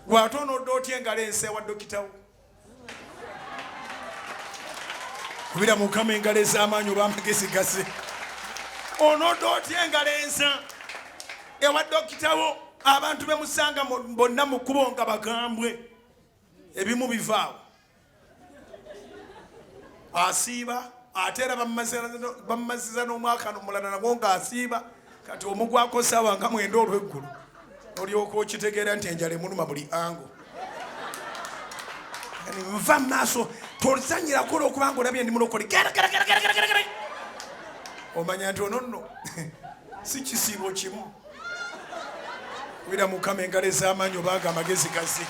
Speaker 1: gwate onodde otya engalo ensa ewa dokitawo kubira Mukama engalo ez'amaanyi oba amagezi gase onodde otya engalo ensa ewa dokitawo abantu bemusanga bonna mu kkubo nga bagambwe ebimu bivaawo asiiba ate era bamumaziza n'omwaka omulala nagwo ng'asiiba kati omugwako saawa nga mwenda olw'eggulu olyoka okitegeera nti enjala emuluma buli ango nva mu maaso tozanyirako olw'okubanga olabye ndi mulokole omanya nti ono nno si kisiibo kimu kubira Mukama engalo ez'amaanyi obanga amagezi gaze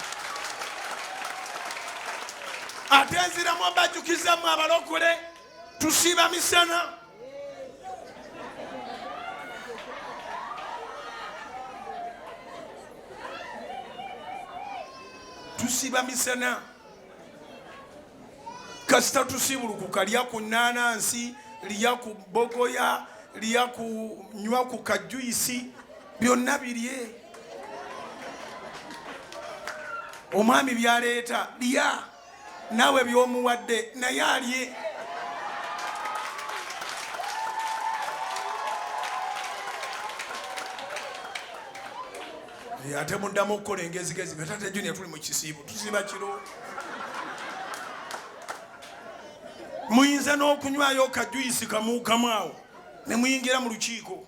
Speaker 1: ate nziramu abajjukizamu abalokole tusiiba misana tusiiba misana kasita tusiibulukuka lya ku nnaanansi lya ku bogoya lya kunywa ku kajuyisi byonna birye omwami byaleeta lya naawe by'omuwadde naye alye ate muddamu okukola engezigezi nga tate Junior tuli mu kisiibo tusiiba kiro muyinza n'okunywayo kajuyisi kamuukamu awo ne muyingira mu lukiiko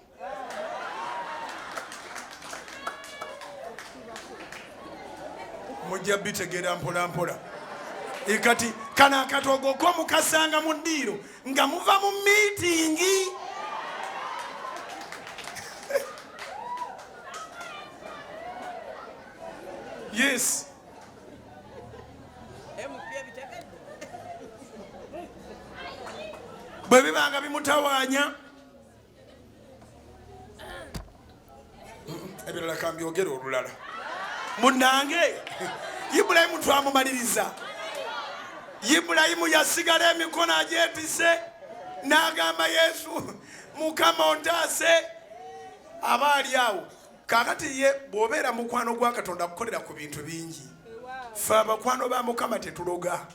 Speaker 1: mujja bitegeera mpola mpola kati kana akatogo ko mukasanga mu ddiiro nga muva mu miitingi yes bwe bibanga bimutawaanya ebirala kambyogera olulala munnange Ibulayimu twamumaliriza Ibulayimu yasigala emikono agyetise n'agamba Yesu Mukama ontaase aba ali awo kakati ye bw'obeera mukwano gwa Katonda akukolera ku bintu bingi ffe abakwano ba Mukama tetuloga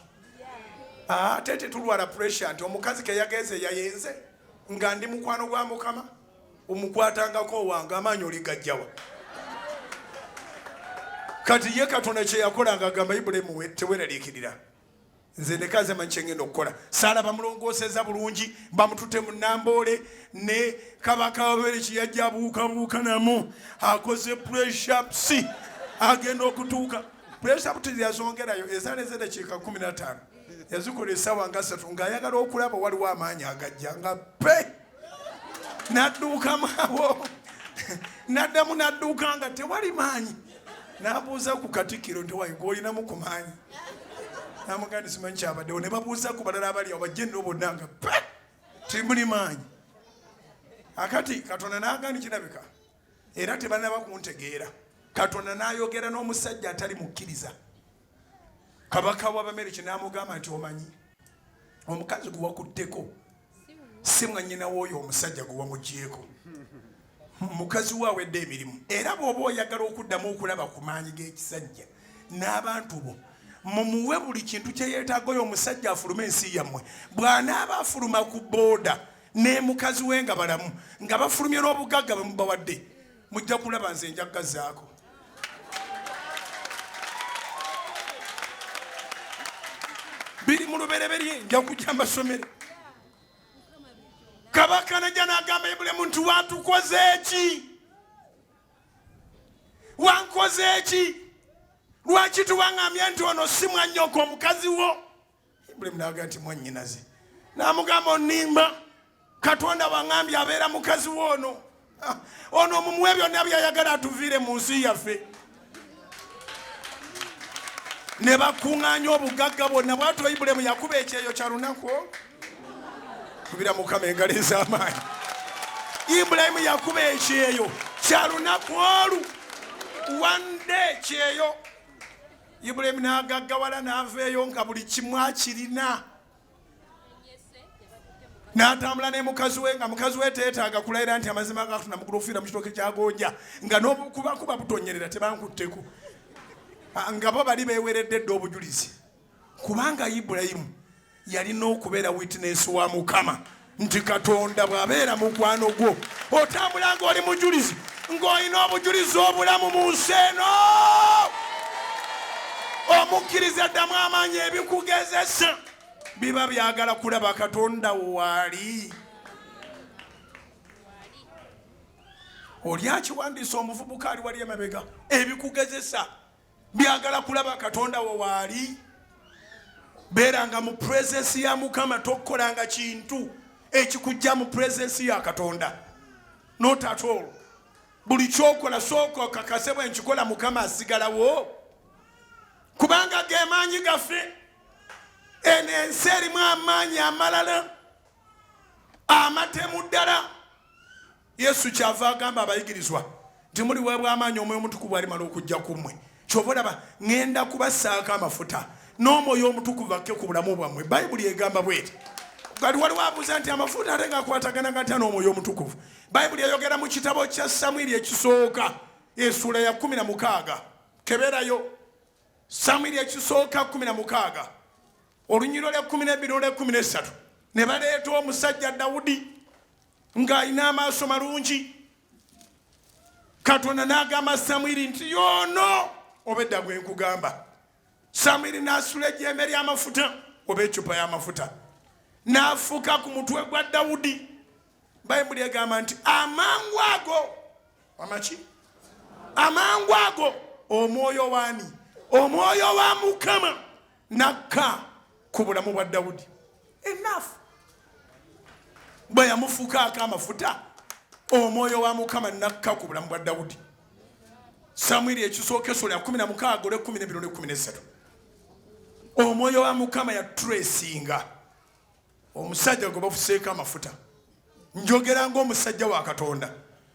Speaker 1: ate tetulwala pressure nti omukazi ke yageze yayenze nga ndi mukwano gwa Mukama omukwatangako wange amaanyi oligajjawa kati ye Katonda kye yakolanga agamba Ibulayimu teweraliikirira nze nekaze manyi kyengenda okukola saala bamulongooseza bulungi bamutute mu Namboole ne kabaka wabere kiyajja abuukabuuka namu akoze press-ups agenda okutuuka press-up yazongerayo ezaaleeze dakiika 15 yazikola essaawa nga 3 ng'ayagala okulaba waliwo amaanyi agajja nga pe n'adduukamu abo n'addamu n'adduuka nga tewali maanyi n'abuuza ku Katikkiro nti wayiga olinamu ku maanyi namugandi simanyi kyabaddewo ne babuuza ku balala abali awo bajje nno bonna nga timuli maanyi akati Katonda n'agandi kirabika era tebanaba kuntegeera Katonda n'ayogera n'omusajja atali mukkiriza kabaka w'Abameriki n'amugamba nti omanyi omukazi gwe wakutteko si mwannyina w'oyo omusajja gwe wamugyeko mukazi we awedde emirimu era bw'oba oyagala okuddamu okulaba ku maanyi g'ekisajja n'abantu bo mumuwe buli kintu kye yeetaaga oyo omusajja afulume ensi yammwe bw'anaaba afuluma ku booda ne mukazi we nga balamu nga bafulumye n'obugagga bwe mubawadde mujja kulaba nze njaggazaako biri mu lubereberye nja kujja mbasomere kabaka najja n'agamba Ibulayimu nti watukoze eki wankoze eki lwaki tuwaŋŋambye nti ono si mwannyoko omukazi wo Ibulayimu n'agamba nti mwannyinaze n'amugamba onnimba Katonda waŋŋambye abeera mukazi wo ono omumuwe byonna byayagala atuviire mu nsi yaffe ne bakuŋŋaanya obugagga bwonna bw'atyo Ibulayimu yakuba ekyeyo kya lunaku kubira Mukama engalo ez'amaanyi. Ibulayimu yakuba ekyeyo kya lunaku olu one day kyeyo. Ibulayimu n'agaggawala n'aveeyo nga buli kimu akirina. N'atambula ne mukazi we nga mukazi we teetaaga kulayira nti amazima gaakatuna mukulu ofiira mu kitooke kya gonja nga n'okubakuba butonyerera tebankutteko nga bo bali beeweredde dda obujulizi kubanga Ibulayimu yalina okubeera witness wa Mukama nti Katonda bw'abeera mukwano gwo otambula ng'oli mujulizi ng'olina obujulizi obulamu mu nsi eno omukkiriza ddamu amaanyi ebikugezesa biba byagala kulaba Katonda waali. Oli akiwandiisa omuvubuka ali wali emabega ebikugezesa byagala kulaba Katonda waali. Beeranga mu presence ya Mukama tokkolanga kintu ekikujja mu presence ya Katonda. Not at all. Buli kyokola sooka kakase bwe nkikola Mukama asigalawo kubanga ge maanyi gaffe. Eno ensi erimu amaanyi amalala amatemu ddala. Yesu kyava agamba abayigirizwa nti muliweebwa amaanyi omwoyo omutukuvu alimala okujja ku mmwe. Kyova olaba ŋŋenda kubassaako amafuta n'omwoyo omutukuvu akke ku bulamu bwammwe. Bayibuli egamba bweti. Kati waliwo abuuza nti amafuta ate gakwatagana gatya n'omwoyo omutukuvu. Bayibuli eyogera mu kitabo kya Samwiri ekisooka essuula ya 16. Keberayo Samwiri ekisooka 16 olunyiro lya 12 olwa 13. Ne baleeta omusajja Dawudi ng'alina amaaso malungi. Katonda n'agamba Samwiri nti yono obedda gwe nkugamba. Samwiri n'asula ejjembe ly'amafuta oba ecupa y'amafuta n'afuka ku mutwe gwa Dawudi. Bayibuli egamba nti amangu ago amaki amangu ago omwoyo waani omwoyo wa Mukama nakka ku bulamu bwa Dawudi. Enough. Bwe yamufukaako amafuta omwoyo wa Mukama nakka ku bulamu bwa Dawudi. Samwiri ekisooka essuula ya 16 olwa 12 olwa 13. Omwoyo wa Mukama yatresinga omusajja gwe bafuseeko amafuta. Njogera ng'omusajja wa Katonda.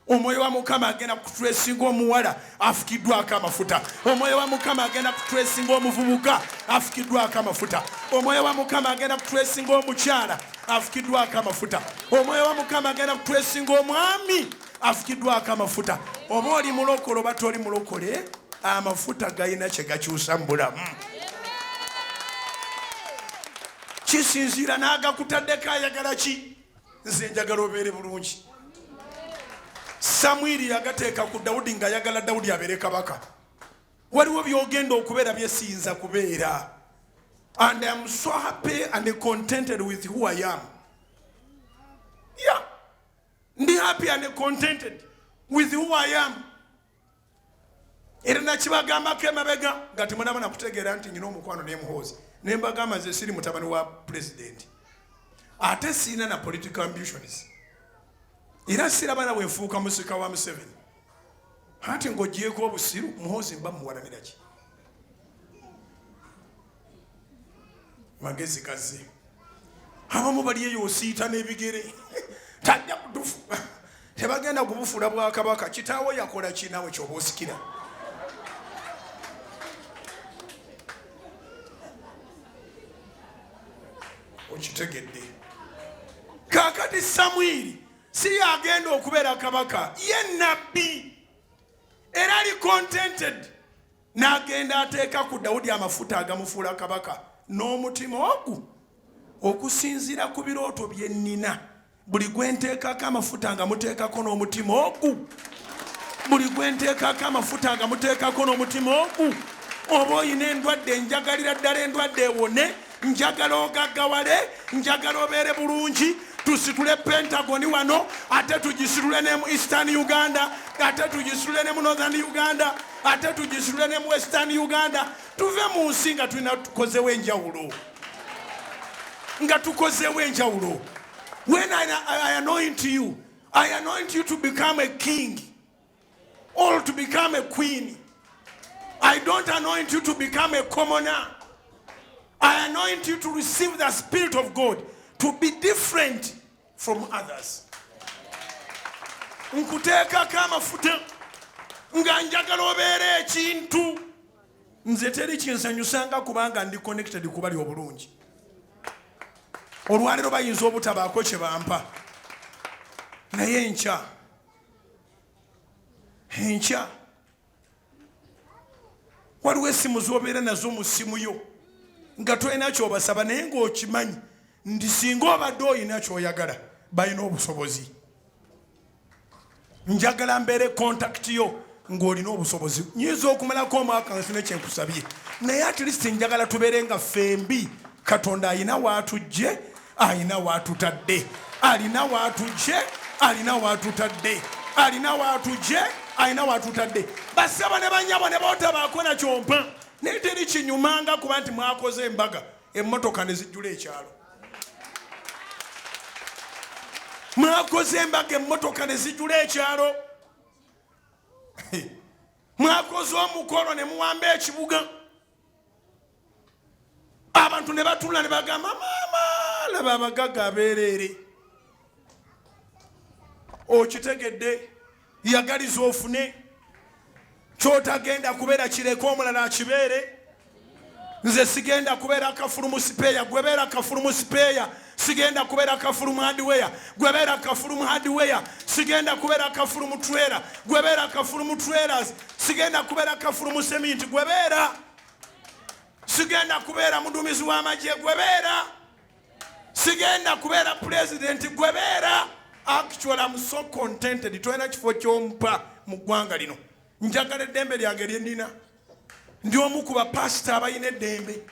Speaker 1: Omwoyo wa Mukama agenda kutresinga omuwala afukiddwako amafuta. Omwoyo wa Mukama agenda kutresinga omuvubuka afukiddwako amafuta. Omwoyo wa Mukama agenda kutresinga omukyala afukiddwako amafuta. Omwoyo wa Mukama agenda kutresinga omwami afukiddwako amafuta. Oba oli mulokole oba toli mulokole amafuta galina kye gakyusa mu bulamu. Kisinziira n'agakutaddeko ayagala ki? Nze njagala obeere bulungi. Samwiri yagateeka ku Dawudi ng'ayagala Dawudi abeere kabaka. Waliwo by'ogenda okubeera byesiyinza kubeera. And I am so happy and contented with who I am. Yeah. Ndi happy and contented with who I am. Era nakibagambako emabega nga temunaba nakutegeera nti nyina omukwano n'emuhoozi. Ne mbagamba nze siri mutabani wa president. Ate sina na political ambitions. Era siraba na bwenfuuka musika wa Museveni. Ate ng'ogyeko obusiru muhoozi mba muwalanira ki? Magezi kaze. Abamu bali eyo osiita n'ebigere. Tajja kutufu. Tebagenda kubufuula bwakabaka. Kitaawo yakola ki naawe ky'oba osikira? Okitegedde. Kaakati Samwiri si yagenda okubeera kabaka, ye nabbi. Era ali contented. N'agenda ateeka ku Dawudi amafuta agamufuula kabaka. N'omutima ogu okusinziira ku birooto bye nnina. Buli gwe nteekako amafuta nga muteekako n'omutima ogu. Buli gwe nteekako amafuta nga muteekako n'omutima ogu. Oba oyina endwadde njagalira ddala endwadde ewone. Njagala ogaggawale, njagala obeere bulungi. Tusitule Pentagoni wano, ate tugisitule ne mu Eastern Uganda, ate tugisitule ne mu Northern Uganda, ate tugisitule ne mu Western Uganda. Tuve mu nsi nga tulina tukozewo enjawulo. Nga tukozewo enjawulo. When I anoint you to become a king or to become a queen. I don't anoint you to become a commoner. I anoint you to receive the Spirit of God, to be different from others. Nkuteka kama futa nga njagala obeere ekintu nze teri kinsanyusanga kubanga ndi connected kubali obulungi. Olwaliro bayinza obutabaako kye bampa naye enkya waliwo essimu z'obeera nazo mu ssimu yo nga tolina ky'obasaba naye ng'okimanyi ndi singa obadde olina ky'oyagala balina obusobozi. Njagala mbeere contact yo ng'olina obusobozi. Nyinza okumalako omwaka nga sina kyenkusabye naye at least njagala tubeere nga fembi Katonda alina waatujje, alina waatutadde, alina waatujje, alina waatutadde, alina waatujje, alina waatutadde. Basaba ne banyabo ne bootabaako na kyompa naye teri kinyumanga kuba nti mwakoze embaga emmotoka ne zijjula ekyalo. Mwakoze embaga emmotoka ne zijjula ekyalo. Mwakoze omukolo ne muwamba ekibuga. Abantu ne batula ne bagamba maama laba abagagga abeerere. Okitegedde yagaliza ofune kyotagenda kubeera kireka omulala akibeere. Nze sigenda kubeera kafulumu sipeeya, gwebeera kafulumu sipeeya. Sigenda kubeera kafulumu hardware, gwebeera kafulumu hardware. Sigenda kubeera kafulumu trailer, gwebeera kafulumu trailers. Sigenda kubeera kafulumu cement, gwebeera. Sigenda kubeera mudumizi w'amagye, gwebeera. Sigenda kubeera president, gwebeera. Actually, I'm so contented. Twena kifo kyompa mu ggwanga lino. Njagala eddembe lyange lye ndina. Ndi omu ku bapasita abalina eddembe.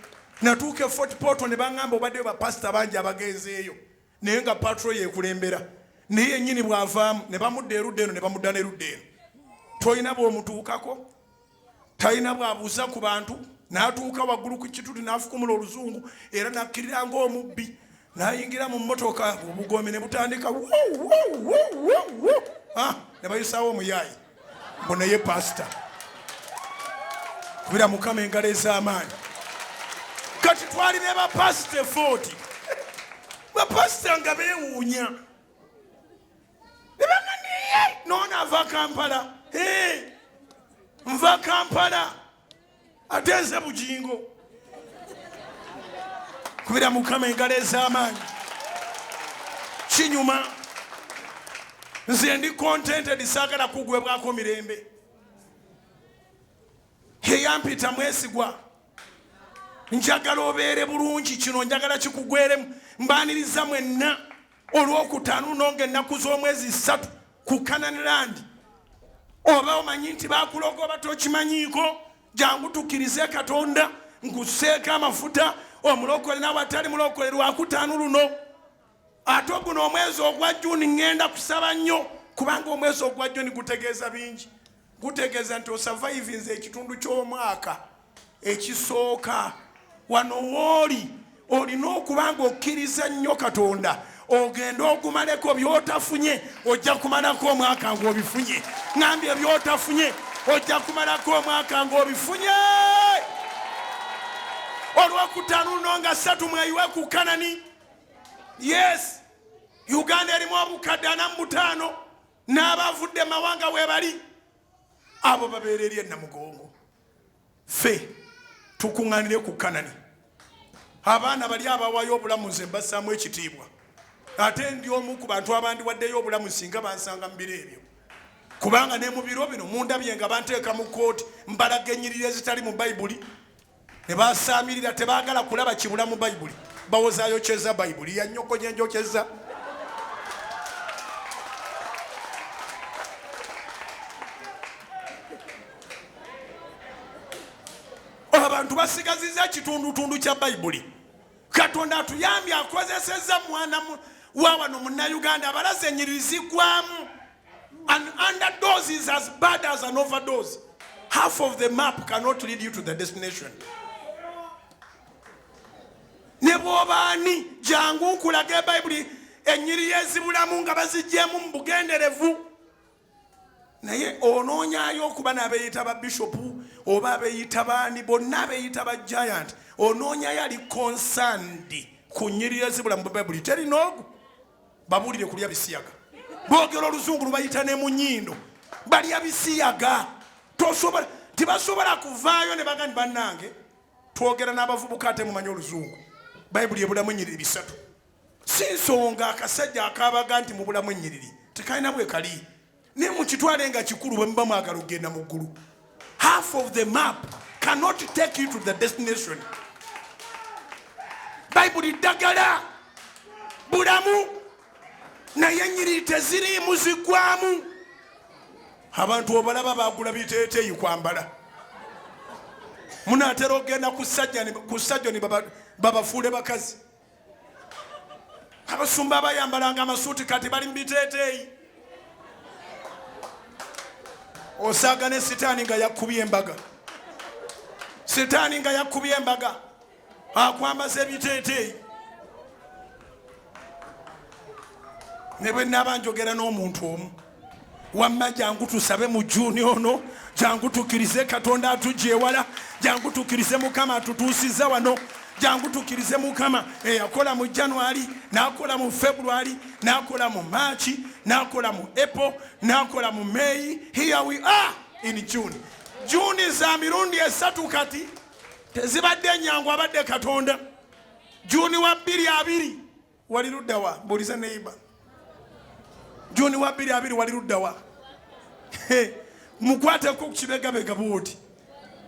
Speaker 1: Natuuka e Fort Portal ne baŋŋamba obaddeyo bapasita bangi abagenzeeyo naye nga patro yeekulembera naye yennyini bw'avaamu ne bamudda erudda eno ne bamudda n'erudda eno. Toyina bw'omutuukako, talina bw'abuuza ku bantu, n'atuuka waggulu ku kitutu n'afukumula oluzungu era n'akkirira ng'omubbi n'ayingira mu mmotoka obugome ne butandika ne bayisaawo omuyaayi mbu naye pasita kubira Mukama engalo ez'amaanyi. Kati twali ne bapasita 40 bapasita nga beewuunya ne bagamba noona ava Kampala, nva Kampala ate nze Bujjingo. Kubira Mukama engalo ez'amaanyi kinyuma. Nze ndi contented, saagala kugwebwako mirembe. Yampita mwesigwa. Njagala obeere bulungi, kino njagala kikugweremu. Mbaaniriza mwenna olw'okutaano nonga ennaku z'omwezi 3 ku Canaan Land. Oba omanyi nti baakuloga oba tokimanyiiko, jangu tukkirize Katonda nkusseeko amafuta omulokole n'awatali mulokole lwakutaano luno. Ate guno omwezi ogwa Juni ŋŋenda kusaba nnyo kubanga omwezi ogwa Juni gutegeeza bingi. Gutegeeza nti osurvivinze ekitundu ky'omwaka ekisooka. Wano wooli olina okuba ng'okkiriza nnyo Katonda, ogenda ogumaleko by'otafunye ojja kumalako omwaka ng'obifunye. Ngambye by'otafunye ojja kumalako omwaka ng'obifunye. Olwokutaano luno nga 3 mweyiwe ku Kanani. Yes, Uganda erimu obukadde 45 n'abavudde mawanga webali abo babeera eri ennamugongo. Ffe tukuŋŋaanire ku Kanani. Abaana bali abawaayo obulamu nze mbassaamu ekitiibwa. Ate ndi omu ku bantu abandiwaddeyo obulamu singa bansanga mu biro ebyo. Kubanga ne mu biro bino mundabye nga banteeka mu kooti mbalaga ennyiriri ezitali mu Bayibuli. Ne basaamirira tebaagala kulaba kibula mu Bayibuli. Bawozaayo kyeza Bayibuli ya nnyoko gye njokyeza. Abantu basigazizza kitundutundu kya Bayibuli. Katonda atuyambye akozesezza mwana wa wano Munnayuganda abalaze ennyiriri zigwamu. An underdose is as bad as an overdose. Half of the map cannot lead you to the destination. Ne bw'obaani jangu nkulaga Bayibuli ennyiriri ezibulamu nga baziggyemu mu bugenderevu. naye onoonyayo okuba n'abeeyita ba bishopu oba abeeyita baani bonna abeeyita ba giant onoonyayo ali concerned ku nnyiriri ezibula mu bayibuli terina ogu babuulire kulya bisiyaga boogera oluzungu lubayita ne mu nnyindo balya bisiyaga tibasobola kuvaayo ne bagandi bannange twogera n'abavubuka ate mumanyi oluzungu bayibuli ebulamu ennyiriri 3 si nsonga akasajja akaabaga nti mubulamu ennyiriri tekalina bwe kali ne mukitwale nga kikulu bwe muba mwagala okugenda mu ggulu half of the map cannot take you to the destination bayibuli ddagala bulamu naye ennyiriri teziriimu ziggwamu abantu obalaba bagula biteeteeyi kwambala munaatera ogenda ku ssajja ne babafuule bakazi abasumba abayambalanga amasuuti kati bali mu biteeteeyi osaaga ne sitaani nga yakkubye embaga akwambaza ebiteeteeyi ne bwe naaba njogera n'omuntu omu wamma jangu tusabe mu Juni ono jangu tukkirize Katonda atujja ewala jangu tukkirize Mukama atutuusiza wano jangu tukkirize Mukama eyakola mu January n'akola mu February n'akola mu March n'akola mu April n'akola mu May. Here we are in June. June za mirundi 3 kati tezibadde nyangu abadde Katonda. June wa 22 wali ludda wa mbuliza neighbor. June wa 22 wali ludda wa mukwate ku kibegabega bwoti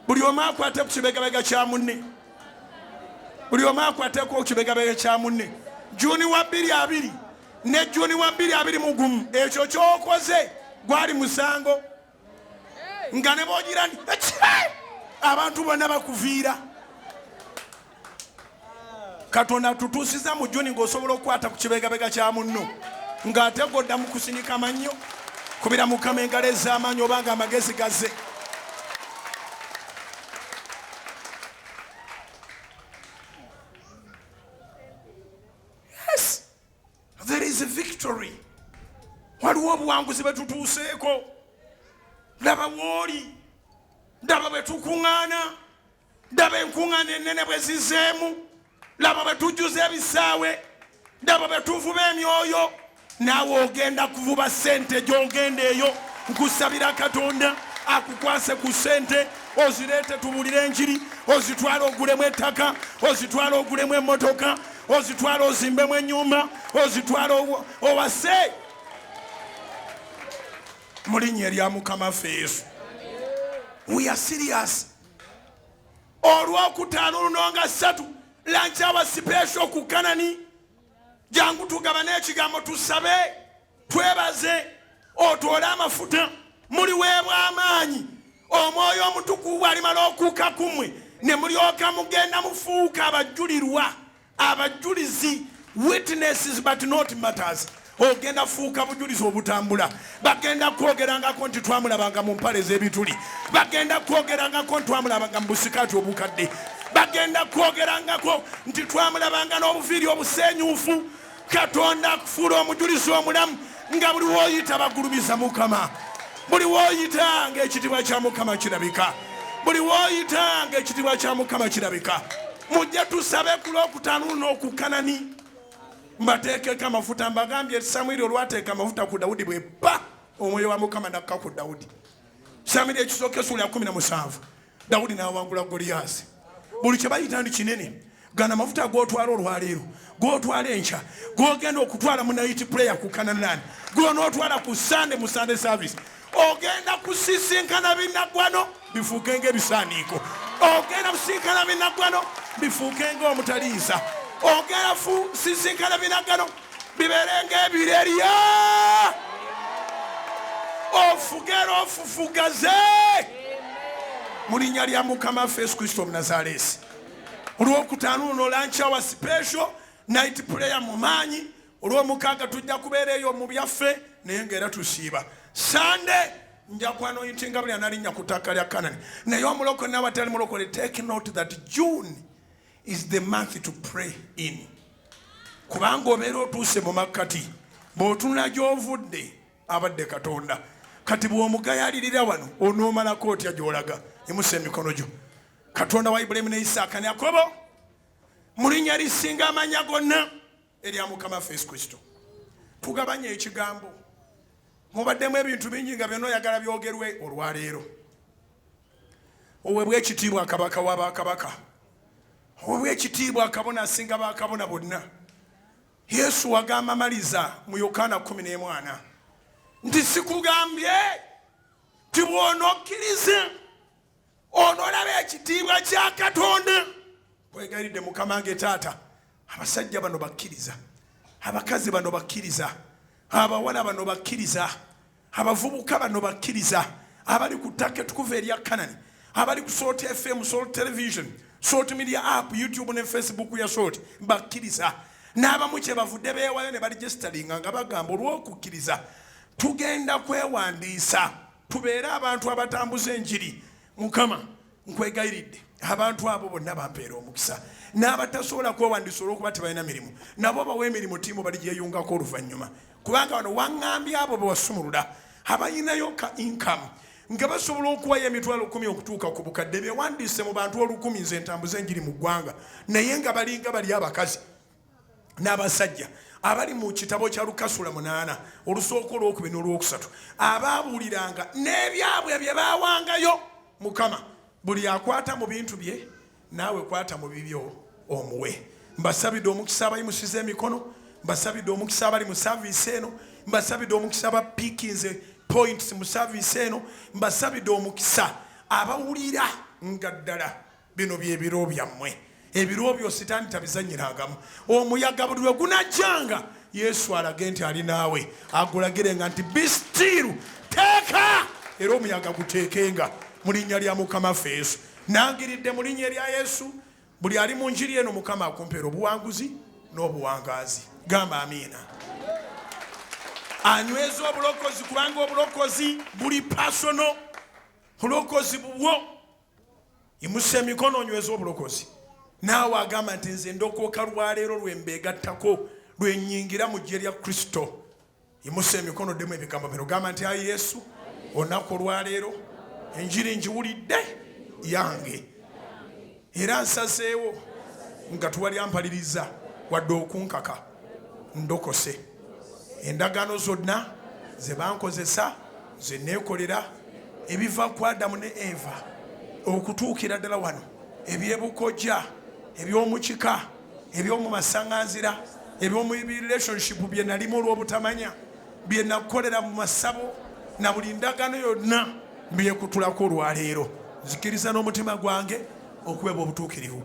Speaker 1: buli omu akwate ku kibegabega kya munne buli omu akwate ku kibegabega kya munne. Juni wa 22 ne Juni wa 21 ekyo kyokoze gwali musango nga ne bogirani abantu bonna bakuviira. Katonda tutuusiza mu Juni ng'osobola okukwata ku kibegabega kya munno ng'ate godda mu kusinika mannyo kubira Mukama engalo ez'amaanyi obanga amagezi gaze. Yes, there is a victory. Waliwo obuwanguzi bwe tutuuseeko. Ndaba wooli, ndaba bwe tukuŋŋaana, ndaba enkuŋŋaana ennene bwe zizeemu, laba bwe tujjuza ebisaawe, ndaba bwe tuvuba emyoyo. Naawe ogenda kuvuba ssente gy'ogenda eyo nkusabira Katonda akukwase ku ssente ozireete tubulire enjiri ozitwala ogulemu ettaka ozitwala ogulemu emmotoka ozitwala ozimbemu ennyumba ozitwala owase mu linnya erya Mukama ffe Yesu. We are serious. Olwokutaano luno nga 3 lunch hour special ku Kanani. Jangu tugabane ekigambo tusabe twebaze otwole amafuta muli weebwa amaanyi omwoyo omutukuvu alimala okuuka kumwe ne mulyoka mugenda mufuuka abajulirwa abajulizi witnesses but not matters. Ogenda fuuka bujulizi obutambula. Bagenda kwogerangako nti twamulabanga mu mpale z'ebituli, bagenda kwogerangako nti twamulabanga mu busikaati obukadde, bagenda kwogerangako nti twamulabanga n'obuviiri obusenyuufu. Katonda akufuula omujulizi omulamu nga buli wooyita bagulumiza Mukama, buli wooyita ng'ekitiibwa kya Mukama kirabika, buli wooyita ng'ekitiibwa kya Mukama kirabika. Mujje tusabe ku Lwokutaano luno ku Kanani mbateekeko amafuta. Mbagambye Samwiri olwateeka amafuta ku Dawudi bwe bba omwoyo wa Mukama nakka ku Dawudi. Samwiri ekisooka Essuula 17 Dawudi n'awangula Goliyaasi. Buli kye bayita ndi kinene gana amafuta g'otwala olwaleero g'otwala enkya g'ogenda okutwala mu night prayer ku Kanani g'onootwala ku Sunday mu Sunday service ogenda kusisinkana binnaggwano bifuuke ng'ebisaaniiko, ogenda kusisinkana binnaggwano bifuuke ng'omutaliisa, ogenda kusisinkana binnaggwano bibeere ng'ebirerya ofugera ofufugaze mu linnya lya Mukama waffe Yesu Kristo Omunazaalesi. Olwokutaano luno lunch hour special night prayer mu maanyi. Olw'omukaaga tujja kubeera eyo mu byaffe naye ng'era tusiiba. Sunday nja kwanoyitinga buli analinnya ku ttaka lya Kanani. Naye omulokole n'abatali mulokole, take note that June is the month to pray in. Kubanga obeera otuuse mu makkati bw'otunula gy'ovudde abadde Katonda. kati bw'omugayalirira wano onoomalako otya gy'olaga emusa emikono gyo Katonda wa Ibulayimu ne Isaaka ne Yakobo mu linnya lisinga amannya gonna erya Mukama Yesu Kristo tugabanye ekigambo mubaddemu ebintu bingi nga byonna oyagala byogerwe olwaleero oweebwa ekitiibwa kabaka wa bakabaka oweebwa ekitiibwa kabona asinga bakabona bonna Yesu wagamba maliza mu Yokaana 14 nti sikugambye ti bw'onokkiriza onolaba ekitiibwa kya Katonda kwegayiridde Mukama nge taata abasajja bano bakkiriza abakazi bano bakkiriza abawala bano bakkiriza abavubuka bano bakkiriza abali ku ttaka ettukuvu erya Kanani abali ku Salt FM Salt Television Salt Media App YouTube ne Facebook ya Salt bakkiriza n'abamu kye bavudde beewayo ne baregisteringa nga bagamba olw'okukkiriza tugenda kwewandiisa tubeere abantu abatambuza enjiri Mukama nkwegayiridde abantu abo bonna bampeera omukisa n'abatasobola kwewandiisa olw'okuba tebalina mirimu nabo bawa emirimu ttiimu baligyeyungako oluvannyuma kubanga wano waŋŋambye abo bewasumulula abayinayo ka income nga basobola okuwayo emitwalo 10 okutuuka ku bukadde bewandiise mu bantu 1,000 nze ntambuza enjiri mu ggwanga naye nga balinga bali abakazi n'abasajja abali mu kitabo kya Lukasula 8 olusooka olwokubiri n'olwokusatu abaabuuliranga n'ebyabwe bye baawangayo Mukama buli akwata mu bintu bye naawe kwata mu bibyo omuwe mbasabidde omukisa abayimusiza emikono mbasabidde omukisa abali mu service eno mbasabidde omukisa aba pikinze points mu service eno mbasabidde omukisa abawulira nga ddala bino byebiro byammwe ebiro byo sitaani tabizanyirangamu omuyaga buli lwe gunajjanga Yesu alage nti ali naawe agulagire nga nti be still teeka era omuyaga guteekenga mu linnya lya Mukama Yesu nangiridde mu linnya lya Yesu buli ali mu njiri eno Mukama akumpeera obuwanguzi n'obuwangaazi gamba amiina anyweza obulokozi kubanga obulokozi buli pasono obulokozi bubwo imusa emikono onyweza obulokozi naawe agamba nti nze ndokooka lwaleero lwembeegattako lwenyingira mu ggye lya Kristo imusa emikono ddemu ebigambo bino gamba nti ayi Yesu olunaku olwaleero enjiri ngiwulidde yange era nsazeewo nga tuwali ampaliriza wadde okunkaka ndokose endagaano zonna ze bankozesa ze neekolera ebiva ku Adamu ne Eva okutuukira ddala wano ebyebukojja ebyomukika ebyomu masaŋŋanzira ebyomu relationship bye nalimu olw'obutamanya bye nakolera mu masabo na buli ndagaano yonna byekutulako olwaleero nzikiriza n'omutima gwange okuweba obutuukirivu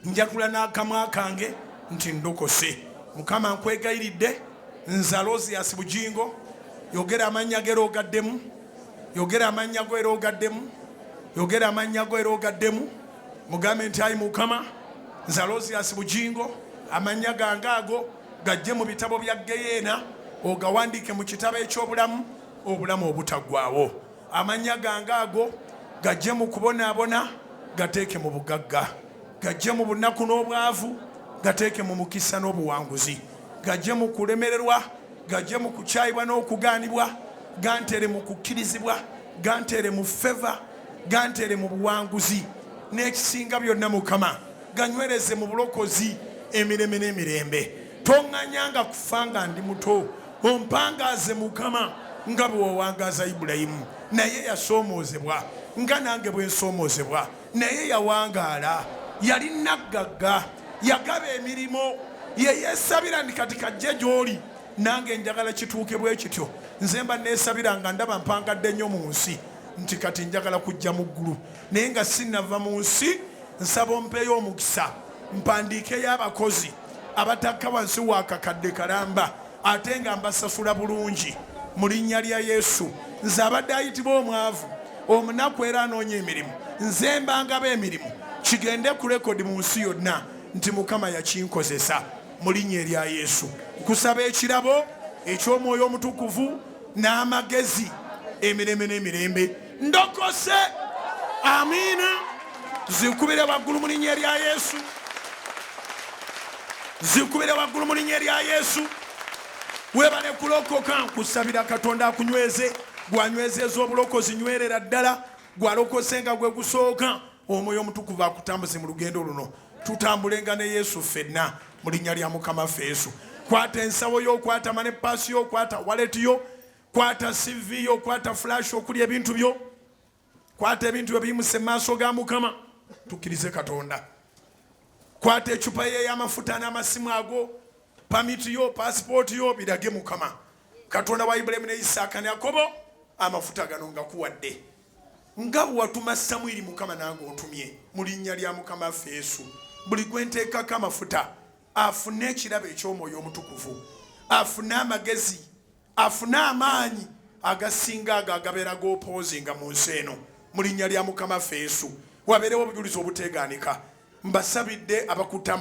Speaker 1: njakula n'akamwa kange nti ndokose Mukama nkwegayiridde nze Aloysious Bujjingo yogera amannya ge eroogaddemu yogera amannya go eroogaddemu yogera amannya go eroogaddemu mugambe nti ayi Mukama nze Aloysious Bujjingo amannya gange ago gajje mu bitabo bya Geyeena ogawandiike mu kitabo eky'obulamu obulamu obutaggwaawo amannya gange ago gajje mu kubonaabona gateeke mu bugagga gajje mu bunaku n'obwavu gateeke mu mukisa n'obuwanguzi gajje mu kulemererwa gajje mu kukyayibwa n'okugaanibwa gantere mu kukkirizibwa gantere mu feva gantere mu buwanguzi n'ekisinga byonna Mukama ganywereze mu bulokozi emirembe n'emirembe toŋŋanyanga kufa nga ndi muto ompangaaze Mukama nga bwe wawangaaza Ibulayimu naye yasoomoozebwa nga nange bwe nsoomoozebwa naye yawangaala yali naggagga yagaba emirimu ye yeesabira ndi kati kajje gy'oli nange njagala kituuke bwe kityo nze mba neesabira nga ndaba mpangadde nnyo mu nsi nti kati njagala kujja mu ggulu naye nga sinnava mu nsi nsaba ompeeyo omukisa mpandiikeyo abakozi abatakka wansi wa kakadde kalamba ate nga mbasasula bulungi mu linnya lya Yesu nze abadde ayitibwa omwavu omunaku era anoonya emirimu nze mbangaba emirimu kigende ku lekodi mu nsi yonna nti Mukama yakinkozesa mu linnya erya Yesu nkusaba ekirabo eky'omwoyo omutukuvu n'amagezi emirembe n'emirembe ndokose amiina zikubire waggulu mu linnya erya Yesu zikubire waggulu mu linnya erya Yesu webale kulokoka nkusabira Katonda akunyweze gwanywezeza obulokozi nywerera ddala gwalokosenga gwe gusooka omwoyo omutukuvu akutambuze mu lugendo luno tutambulenga ne Yesu ffenna mu linnya lya Mukama ffe Yesu. Kwata ensawo yo, kwata mane paasi yo, kwata wallet yo, kwata CV yo, kwata flash okuli ebintu byo, kwata ebintu ebiyimuse mu maaso ga Mukama tukkirize Katonda. Kwata ecupa ye y'amafuta n'amasimu ago, pamiti yo, passport yo, birage Mukama. Katonda wa Ibrahimu ne Isaaka ne Yakobo amafuta gano ngakuwadde nga bw'atuma Samwiri Mukama nange ontumye mu linnya lya Mukama ffe Yesu. Buli gwe nteekako amafuta afune ekirabo eky'omwoyo omutukuvu, afune amagezi, afune amaanyi agasinga ago agabeera g'opoozinga mu nsi eno mu linnya lya Mukama ffe Yesu. Wabeerewo obujulizi obuteegaanika. Mbasabidde abakutte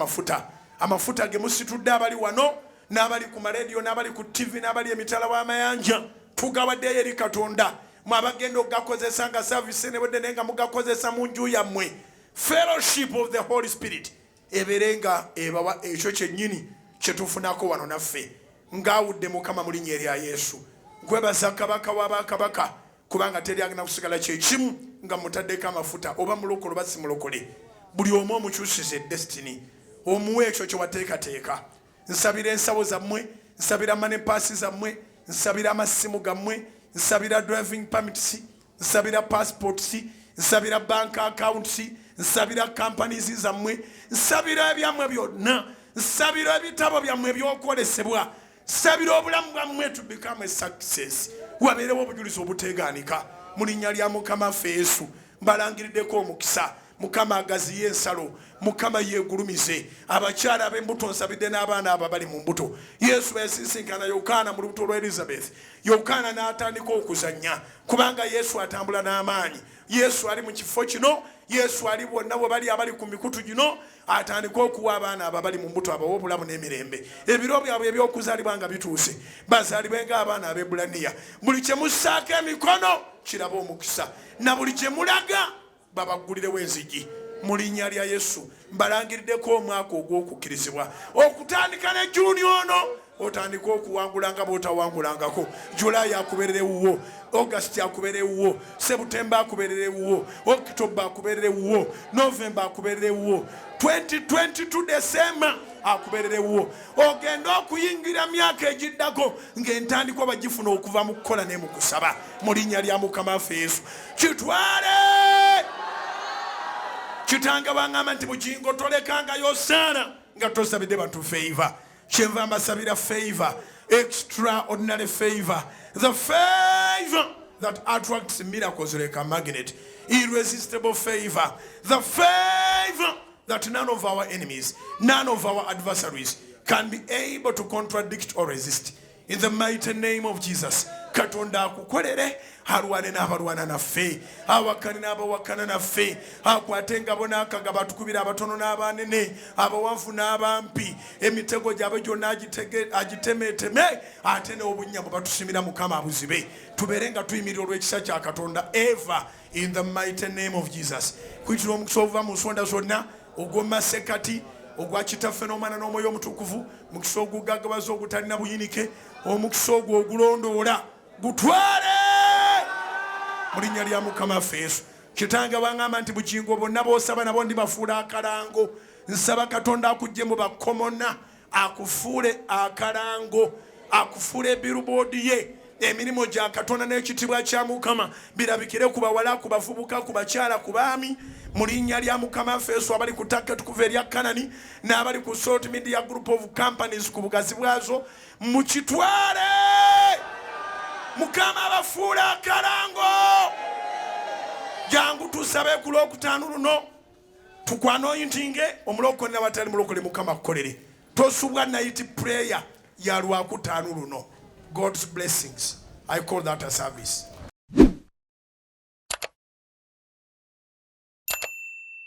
Speaker 1: amafuta ge musitudde abali wano n'abali ku marediyo n'abali ku TV n'abali emitala w'amayanja tugawaddeyo eri Katonda mwe abagenda okugakozesa nga service nebodde naye nga mugakozesa mu nju yammwe. Fellowship of the Holy Spirit ebeerenga ebawa ekyo kyennyini kye tufunako wano naffe ng'awudde Mukama mu linnya erya Yesu. Nkwebaza Kabaka w'abakabaka kubanga teri agenda kusigala kyekimu nga mutaddeko amafuta oba mulokole oba si mulokole. Buli omu omukyusize destiny omuwe ekyo kye wateekateeka. Nsabira ensawo zammwe, nsabira money passes zammwe, nsabira amasimu gammwe, nsabira driving permits, nsabira passports, nsabira bank accounts, nsabira companies zammwe, nsabira ebyammwe byonna, nsabira ebitabo byammwe ebyokwolesebwa, nsabira obulamu bwammwe to become a success. Wabeerewo obujulizi obuteegaanika mu linnya lya Mukama ffe Yesu. Mbalangiriddeko omukisa. Mukama agaziye ensalo, Mukama yeegulumize abakyala ab'embuto nsabidde n'abaana abo bali mu mbuto. Yesu yasisinkana Yokaana mu lubuto lwa Elizabeth. Yokaana n'atandika okuzannya kubanga Yesu atambula n'amaanyi. Yesu ali mu kifo kino, Yesu ali bonna bwe bali abali ku mikutu gino atandika okuwa abaana abo bali mu mbuto abawa obulamu n'emirembe. Ebiro byabwe eby'okuzaalibwa nga bituuse bazaalibwenga abaana ab'Ebulaniya. Buli kye mussaako emikono kiraba omukisa na buli kye mulaga babaggulirewo enzigi mu linnya lya Yesu. Mbalangiriddeko omwaka ogw'okukkirizibwa okutandika ne Juni ono otandika okuwangula nga bw'otawangulangako. July akubeerere wuwo, August akubeerere wuwo, September akubeerere wuwo, October akubeerere wuwo, November akubeerere wuwo, 2022 December akubeerere wuwo. Ogenda okuyingira myaka egiddako ng'entandikwa bagifuna okuva mu kukola ne mu kusaba mu linnya lya Mukama ffe Yesu. Kitwale Kitanga bangamba nti Bujjingo tolekanga yosaana nga tosabidde bantu favor. Kyenva mbasabira favor, extraordinary favor, the favor that attracts miracles like a magnet, irresistible favor, the favor that none of our enemies, none of our adversaries can be able to contradict or resist. In the mighty name of Jesus, Katonda akukolere alwane n'abalwana naffe, awakane n'abawakana naffe, akwate engabo n'akaga batukubira abatono n'abanene, abawanvu n'abampi, emitego gyabwe gyonna agitemeeteme, ate n'obunnya bwe batusimira Mukama abuzibe. Tubeere nga tuyimirira olw'ekisa kya Katonda ever in the mighty name of Jesus. Kuyitira omukisa obuva mu nsonda zonna ogw'omasekati ogwa Kitaffe n'Omwana n'Omwoyo Omutukuvu, mukisa ogugagabaza ogutalina buyinike, omukisa ogwo ogulondoola gutwale mu linnya lya Mukama ffe Yesu. Kitange bangamba nti Bujjingo bonna b'osaba nabo ndibafuula akalango. Nsaba Katonda akugye mu bakomona akufuule akalango, akufuule billboard ye. Emirimu gya Katonda n'ekitibwa kya Mukama birabikire ku bawala, ku bavubuka, ku bakyala, ku baami mu linnya lya Mukama ffe Yesu. Abali ku Target kuva erya Kanani n'abali ku Salt Media Group of Companies ku bugazi bwazo mukitwale. Mukama abafuula akalango. Jangu tusabe ku Lwokutaano luno tukwanointinge omulokole n'abatali mulokole Mukama akukolere. Tosubwa night prayer ya Lwakutaano luno. God's blessings. I call that a service.